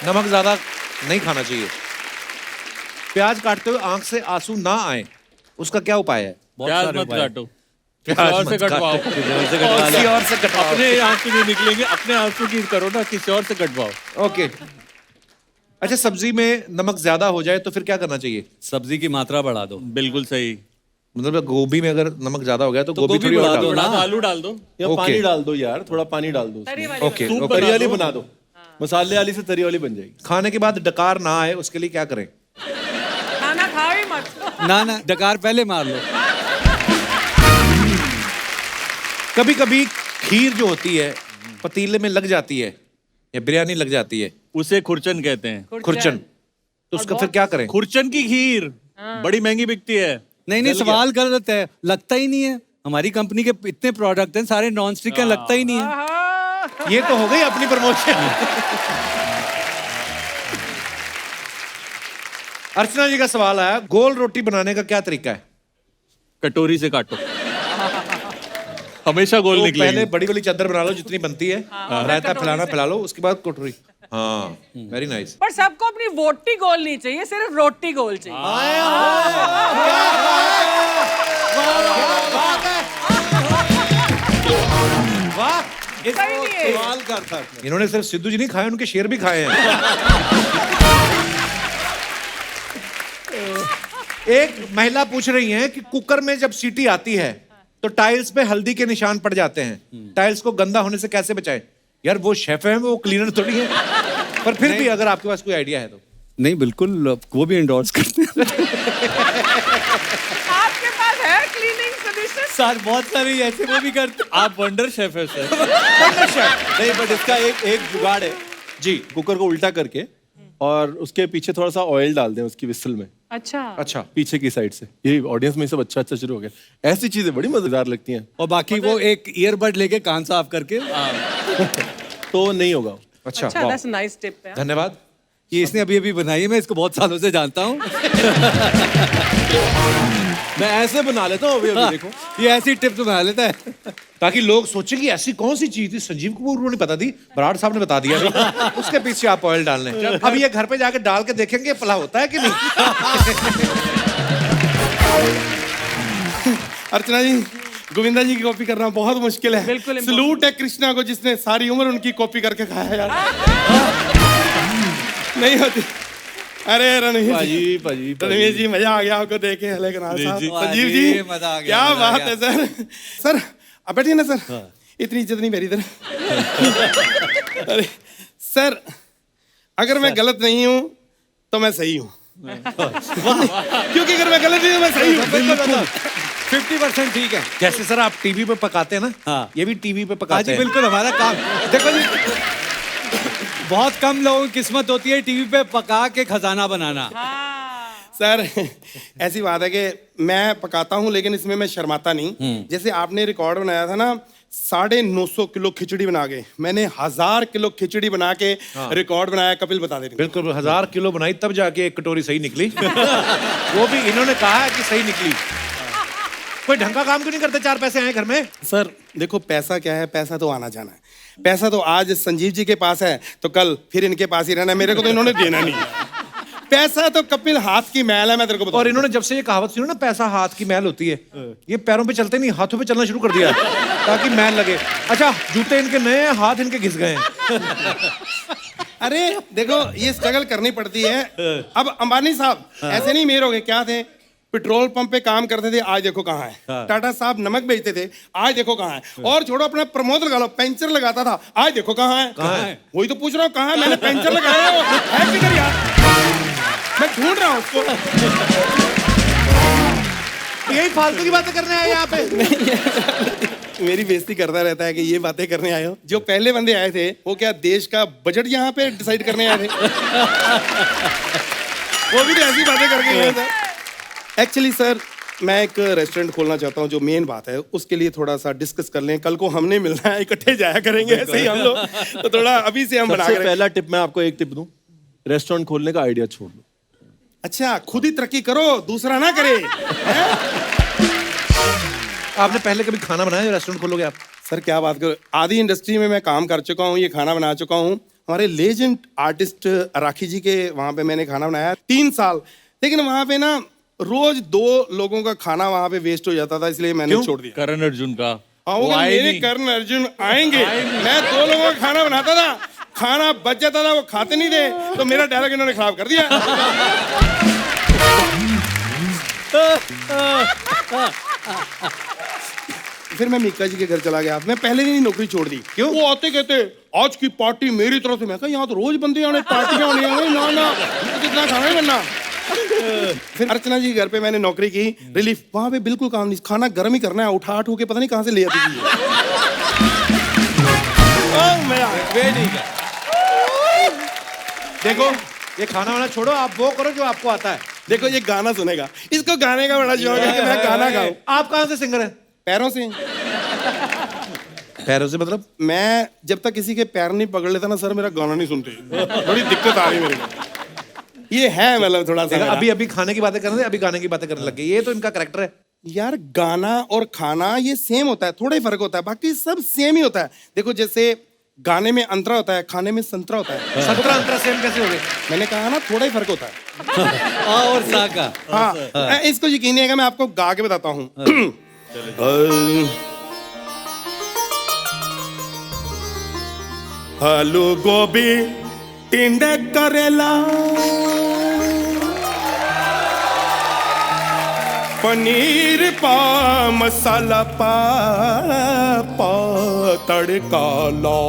नमक ज्यादा नहीं खाना चाहिए। प्याज काटते हुए आंख से आंसू ना आए, उसका क्या उपाय है? प्याज मत काटो, प्याज और से मत कटवाओ। किसी और से कटवाओ। अपने आंसू नहीं निकलेंगे, अपने आंसू की करो ना, किसी और से कटवाओ। ओके। अच्छा, सब्जी में नमक ज्यादा हो जाए तो फिर क्या करना चाहिए? सब्जी की मात्रा बढ़ा दो। बिल्कुल सही। मतलब गोभी में अगर नमक ज्यादा हो गया तो गोभी गोभी थोड़ी और बढ़ा डालो। दो ना। आलू डाल दो। या ओके। पानी डाल दो यार, थोड़ा पानी डाल दो तरी उसमें। वाली ओके, बना। ओके। तरी वाली बना दो, मसाले वाली से तरी वाली बन जाएगी। खाने के बाद डकार ना आए उसके लिए क्या करें? खाना खाओ ही मत। ना डकार पहले मार लो। कभी कभी खीर जो होती है पतीले में लग जाती है या बिरयानी लग जाती है, उसे खुरचन कहते हैं। खुरचन, तो उसका फिर क्या करें? खुरचन की खीर बड़ी महंगी बिकती है। नहीं, सवाल गलत है, लगता ही नहीं है। हमारी कंपनी के इतने प्रोडक्ट हैं, सारे नॉन स्टिक का, लगता ही नहीं है। ये तो हो गई अपनी प्रमोशन। अर्चना जी का सवाल आया, गोल रोटी बनाने का क्या तरीका है? कटोरी से काटो, हमेशा गोल तो निकलेगी। पहले बड़ी वाली चादर बना लो जितनी बनती है, रायता फैलाना फैला लो, उसके बाद कटोरी। हाँ, वेरी नाइस। पर सबको अपनी वोटी गोल नहीं चाहिए, सिर्फ रोटी गोल चाहिए। वाह, सही नहीं है। सवाल करता है। इन्होंने सिर्फ सिद्धू जी नहीं खाए, उनके शेर भी खाए हैं। एक महिला पूछ रही है कि कुकर में जब सीटी आती है तो टाइल्स पे हल्दी के निशान पड़ जाते हैं, टाइल्स को गंदा होने से कैसे बचाएं? यार वो शेफ है, वो क्लीनर थोड़ी है। पर फिर भी अगर आपके पास कोई आइडिया है तो। नहीं, बिल्कुल, वो भी एंडोर्स करते हैं। आपके पास है क्लीनिंग सॉल्यूशन? साथ बहुत सारे ऐसे वो भी करते। आप वंडर शेफ है सर। नहीं, बट इसका एक जुगाड़ है जी। कुकर को उल्टा करके और उसके पीछे थोड़ा सा ऑयल डाल दें उसकी विसल में, अच्छा। अच्छा, पीछे की साइड से। ये ऑडियंस में सब अच्छा अच्छा शुरू हो गया। ऐसी चीजें बड़ी मजेदार लगती हैं। और बाकी वो एक ईयरबड लेके कान साफ करके। तो नहीं होगा। अच्छा, अच्छा, वाह, दैट्स नाइस टिप है। धन्यवाद। ये इसने अभी बनाई है, मैं इसको बहुत सालों से जानता हूँ। मैं ऐसे बना लेता हूँ अभी देखो। ये ऐसी टिप्स बना लेता है। ताकि लोग सोचे कि ऐसी कौन सी चीज थी, संजीव कपूर को नहीं पता थी, बराड़ साहब ने बता दिया। उसके पीछे आप ऑयल डाल लें। अब ये घर पे जाके डाल के देखेंगे भला होता है कि नहीं। अर्चना जी, गोविंदा जी की कॉपी करना बहुत मुश्किल है। बिल्कुल सलूट है कृष्णा को जिसने सारी उम्र उनकी कॉपी करके खाया यार। नहीं होती। अरे रणवीर जी, रणवीर जी, मजा आ गया आपको देखे। हलेकनाथ साहब, संजीव जी, मजा आ गया, क्या मजा आ बात गया। है सर। सर आप बैठिए ना सर। इतनी इज्जत नहीं मेरी इधर। अरे सर, अगर मैं गलत नहीं हूँ तो मैं सही हूँ। क्योंकि अगर मैं गलत नहीं हूँ मैं सही हूँ। 50% ठीक है। जैसे सर आप टीवी पे पकाते हैं ना, हाँ। ये भी टीवी पे हाँ पकाते जी, हैं। बिल्कुल हमारा काम। देखो जी, बहुत कम लोगों की किस्मत होती है टीवी पे पका के खजाना बनाना। सर ऐसी बात है कि मैं पकाता हूँ लेकिन इसमें मैं शर्माता नहीं। जैसे आपने रिकॉर्ड बनाया था ना 950 किलो खिचड़ी बना के, मैंने 1000 किलो खिचड़ी बना के रिकॉर्ड बनाया। कपिल बता दे। बिल्कुल, 1000 किलो बनाई तब जाके एक कटोरी सही निकली। वो भी इन्होंने कहा है कि सही निकली। कोई ढंग का काम क्यों नहीं करते? 4 पैसे आए घर में। सर देखो, पैसा क्या है, पैसा तो आना जाना है। पैसा तो आज संजीव जी के पास है तो कल फिर इनके पास ही रहना है। मेरे को तो इन्होंने देना नहीं है। पैसा तो कपिल हाथ की मैल है, मैं तेरे को बताऊं। और इन्होंने जब से ये कहावत सुनी ना, पैसा हाथ की मैल होती है, ये पैरों पे चलते नहीं, हाथों पे चलना शुरू कर दिया ताकि मैल लगे। अच्छा, जूते इनके नए हैं, हाथ इनके घिस गए हैं। अरे देखो, ये स्ट्रगल करनी पड़ती है। अब अंबानी साहब ऐसे नहीं मेर हो गए, क्या थे, पेट्रोल पंप पे काम करते थे, आज देखो कहाँ है। टाटा साहब नमक बेचते थे, आज देखो कहाँ है। और छोड़ो अपना प्रमोद लगा लो, पेंचर लगाता था, आज देखो कहाँ है। वही तो पूछ रहा हूँ, कहाँ है? मैंने पेंचर लगाया है किधर यार? मैं ढूंढ रहा हूँ उसको। यही फालतू की बातें करने आए यहाँ पे। मेरी बेइज्जती करता रहता है कि ये बातें करने आए हो। जो पहले बंदे आए थे वो क्या देश का बजट यहाँ पे डिसाइड करने आए थे? वो भी तो ऐसी बातें करके गए थे। एक्चुअली सर, मैं एक रेस्टोरेंट खोलना चाहता हूँ। जो मेन बात है उसके लिए थोड़ा सा डिस्कस कर लें। कल को हमने मिलना है, इकट्ठे जाया करेंगे ऐसे ही हम लोग। तो थोड़ा अभी से हम बना सबसे के पहला टिप मैं आपको एक टिप दूं, रेस्टोरेंट खोलने का आइडिया छोड़ दो। अच्छा, खुद ही तरक्की करो, दूसरा ना करे। आपने पहले कभी खाना बनाया रेस्टोरेंट खोलोगे आप? सर क्या बात करो, आधी इंडस्ट्री में मैं काम कर चुका हूँ, ये खाना बना चुका हूँ। हमारे लेजेंड आर्टिस्ट राखी जी के वहाँ पे मैंने खाना बनाया 3 साल, लेकिन वहाँ पे ना रोज 2 लोगों का खाना वहाँ पे वेस्ट हो जाता था, इसलिए मैंने छोड़ दिया। करण अर्जुन का हाँ, वो मेरे कर्ण अर्जुन आएंगे, मैं 2 लोगों का खाना बनाता था, खाना बच जाता था, वो खाते नहीं थे, तो मेरा डायलॉग इन्होंने खराब कर दिया। फिर मैं मीका जी के घर चला गया, मैं पहले दिन ही नौकरी छोड़ दी। क्यों? वो आते कहते आज की पार्टी मेरी तरफ से। मैं कहा यहाँ तो रोज बंदे आने, पार्टियां होनी है ना ना, कितना खाना है बनना। फिर अर्चना जी के घर पे मैंने नौकरी की, रिलीफ। वहां पे बिल्कुल काम नहीं, खाना गर्म ही करना है, उठा के पता नहीं कहाँ से ले आती थी। देखो ये खाना वाना छोड़ो, आप वो करो जो आपको आता है। देखो ये गाना सुनेगा, इसको गाने का बड़ा शौक है कि मैं गाना गाऊं। आप कहाँ से सिंगर हैं? पैरों से। पैरों से मतलब? मैं जब तक किसी के पैर नहीं पकड़ लेता ना सर, मेरा गाना नहीं सुनते, बड़ी दिक्कत आ रही मेरे को। ये है मतलब थोड़ा सा। अभी खाने की बातें कर रहे थे, अभी गाने की बातें करने लग गए, ये तो इनका कैरेक्टर है। यार गाना और खाना ये सेम होता है, थोड़ा ही फर्क होता है, बाकी सब सेम ही होता है। देखो जैसे गाने में अंतरा होता है, खाने में संतरा होता है। संतरा अंतरा सेम कैसे हो गए? मैंने कहा ना थोड़ा ही फर्क होता है। आ और सा का। हाँ, इसको यकीन नहीं है, मैं आपको गा के बताता हूँ। आलू गोभी टिंडे करेला पनीर पा मसाला पा तड़का लो।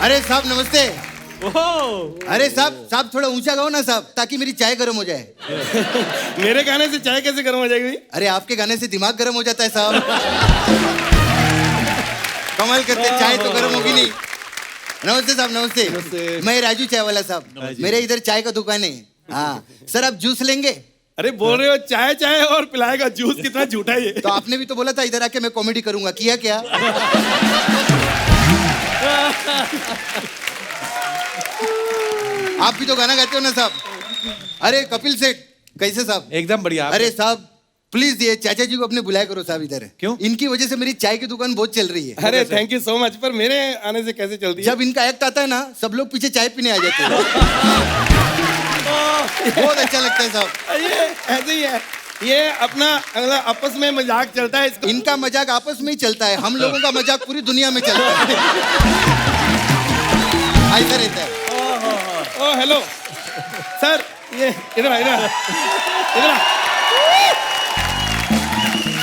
अरे साहब नमस्ते। अरे साहब थोड़ा ऊंचा गाओ ना साहब, ताकि मेरी चाय गर्म हो जाए। मेरे गाने से चाय कैसे गर्म हो जाएगी? अरे आपके गाने से दिमाग गर्म हो जाता है साहब। कमाल करते, चाय तो गर्म होगी नहीं। नमस्ते साहब नमस्ते। मैं राजू चाय वाला साहब, मेरे इधर चाय का दुकान है। हाँ सर, आप जूस लेंगे? अरे बोल रहे हो चाय चाय और पिलाएगा जूस, कितना झूठा है ये। तो आपने भी तो बोला था इधर आके मैं कॉमेडी करूंगा, किया क्या? आप भी तो गाना गाते हो ना साहब। अरे कपिल सेठ कैसे साहब? एकदम बढ़िया। अरे साहब प्लीज ये चाचा जी को अपने बुलाया करो साहब इधर। क्यों? इनकी वजह से मेरी चाय की दुकान बहुत चल रही है। अरे थैंक यू सो मच, पर मेरे आने से कैसे चलती है? जब इनका एक्ट आता है ना, सब लोग पीछे चाय पीने आ जाते हैं। बहुत अच्छा लगता है साहब। ये ऐसे ही है, ये अपना आपस में मजाक चलता है इसका। इनका मजाक आपस में ही चलता है, हम लोगों का मजाक पूरी दुनिया में चलता है। ऐसा रहता है। ओ हेलो सर, ये इधर इधर इधर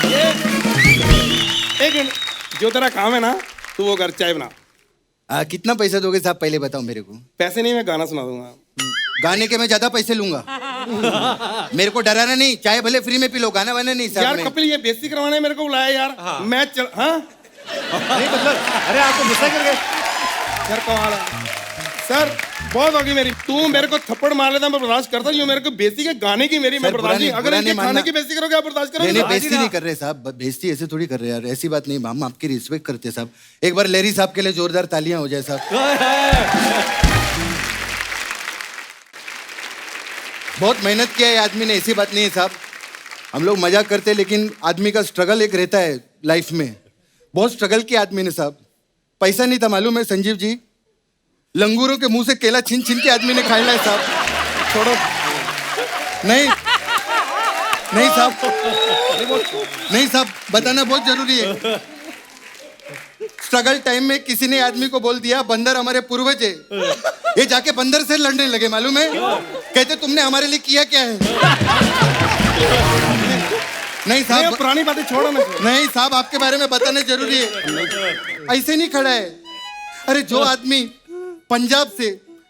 ये एक मिनट, जो तेरा काम है ना तू वो कर, चाय बना। कितना पैसा दोगे साहब पहले बताओ मेरे को। पैसे नहीं, मैं गाना सुना दूंगा। गाने के मैं ज्यादा पैसे लूंगा। मेरे को डराना नहीं, चाय भले फ्री में पी लो, गाना वाना नहीं साहब। यार कपिल ये बेइज्जती करवाने मेरे को बुलाया यार। हाँ। मैं चल हाँ नहीं मतलब, अरे आपको गुस्सा कर गए सर? कमाल है सर, बहुत होगी मेरी। तू मेरे को थप्पड़ मार लेता मैं बर्दाश्त करता, जो मेरे को बेइज्जती के गाने की मेरी मैं बर्दाश्त नहीं। अगर इनके खाने की बेइज्जती करोगे आप बर्दाश्त करोगे? नहीं बेइज्जती नहीं कर रहे साहब, बेइज्जती ऐसे थोड़ी कर रहे यार, ऐसी बात नहीं। हम आपकी रिस्पेक्ट करते हैं साहब। एक बार लेरी साहब के लिए जोरदार तालियां हो जाए साहब। बहुत मेहनत किया है आदमी ने, ऐसी बात नहीं है साहब। हम लोग मजाक करते हैं, लेकिन आदमी का स्ट्रगल एक रहता है लाइफ में। बहुत स्ट्रगल किया आदमी ने साहब। पैसा नहीं था मालूम है संजीव जी, लंगूरों के मुंह से केला छीन छीन के आदमी ने खाया है साहब। छोड़ो, नहीं नहीं साहब, नहीं साहब, बताना बहुत जरूरी है। स्ट्रगल टाइम में किसी ने आदमी को बोल दिया बंदर हमारे पूर्वज है, ये जाके बंदर से लड़ने लगे मालूम है। कहते तुमने हमारे लिए किया क्या है? नहीं साहब, पुरानी बातें छोड़ो ना। नहीं साहब, आपके बारे में बताना जरूरी है। ऐसे नहीं खड़ा है। अरे जो आदमी पंजाब से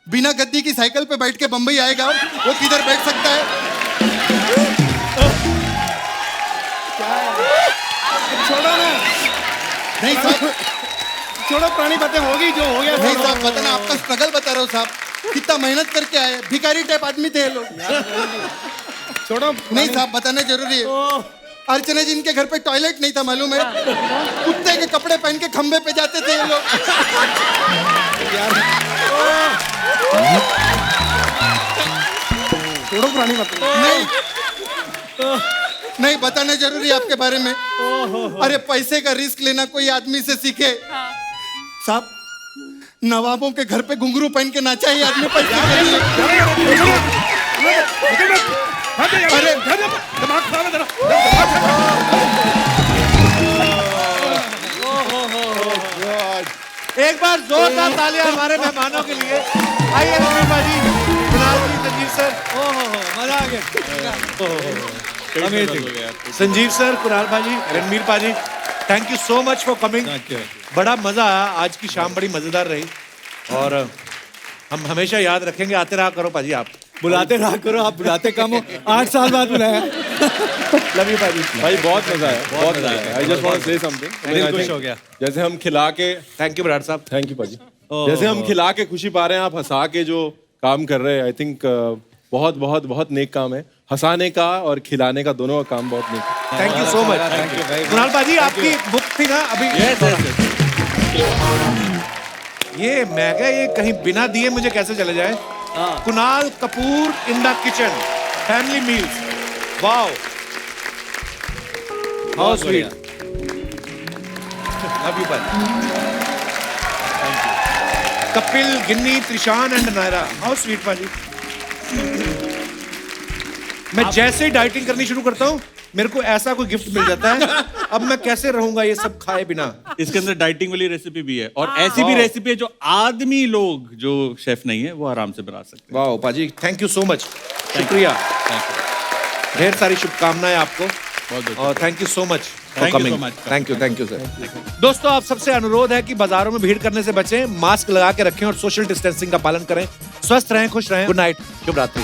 बिना गद्दी की साइकिल पे बैठ के बंबई आएगा, वो किधर बैठ सकता है? छोड़ो ना। नहीं साहब, छोड़ो, पुरानी बातें होगी, जो हो गया। नहीं साहब, बताना, आपका स्ट्रगल बता रहा हूँ साहब। कितना मेहनत करके आए, भिखारी टाइप आदमी थे ये लोग। छोड़ो। नहीं साहब, बताना जरूरी है। अर्चना जी इनके घर पे टॉयलेट नहीं था मालूम है, कुत्ते के कपड़े पहन के खंबे पे जाते थे ये लोग। यार छोड़ो पुरानी बात। नहीं बताना जरूरी आपके बारे में। अरे पैसे का रिस्क लेना कोई आदमी से सीखे। साहब नवाबों के घर पे घुंघरू पहन के नाचा ही आदमी पैसे के लिए। अरे दिमाग खराब है तेरा। एक बार जोरदार तालियां हमारे मेहमानों के लिए। आइए रणवीर भाजी, कुणाल जी, संजीव सर। मजा आ गया। अमेजिंग। संजीव सर, कुणाल भाजी, रणवीर भाजी, thank you so much for coming. बड़ा मजा आया, आज की शाम बड़ी मजेदार रही और हम हमेशा याद रखेंगे। आते रहा करो भाजी, आप बुलाते रहा करो, आप बुलाते कम हो। 8 साल बाद बुलाया। लव यू भाजी। भाई बहुत मजा आया, बहुत मजा आया। I just want to say something. दिल खुश हो गया। जैसे हम खिला के, थैंक यू बराड़ साहब। थैंक यू पाजी। जैसे हम खिला के खुशी पा रहे हैं, आप हंसा के जो काम कर रहे हैं, आई थिंक बहुत बहुत बहुत नेक काम है। हंसाने का और खिलाने का दोनों का काम बहुत नेक है। Thank you so much. Kunal भाजी, आपकी बुक थी ना अभी? ये मैं क्या, ये कहीं बिना दिए मुझे कैसे चले जाए? Kunal Kapoor in the kitchen, family meals. Wow, how sweet. Love you भाई। कपिल, गिन्नी, Trishan and Naira, how sweet भाजी। मैं जैसे ही डाइटिंग करनी शुरू करता हूँ मेरे को ऐसा कोई गिफ्ट मिल जाता है। अब मैं कैसे रहूंगा ये सब खाए बिना? इसके अंदर डाइटिंग वाली रेसिपी भी है और ऐसी भी रेसिपी है जो आदमी लोग जो शेफ नहीं है वो आराम से बना सकते हैं। वाह पाजी, थैंक यू सो मच। शुक्रिया, ढेर सारी शुभकामनाएं आपको और thank you so much for coming. Thank you sir. दोस्तों, आप सबसे अनुरोध है कि बाजारों में भीड़ करने से बचें, मास्क लगा के रखें और सोशल डिस्टेंसिंग का पालन करें। स्वस्थ रहें, खुश रहें। गुड नाइट, शुभ रात्रि।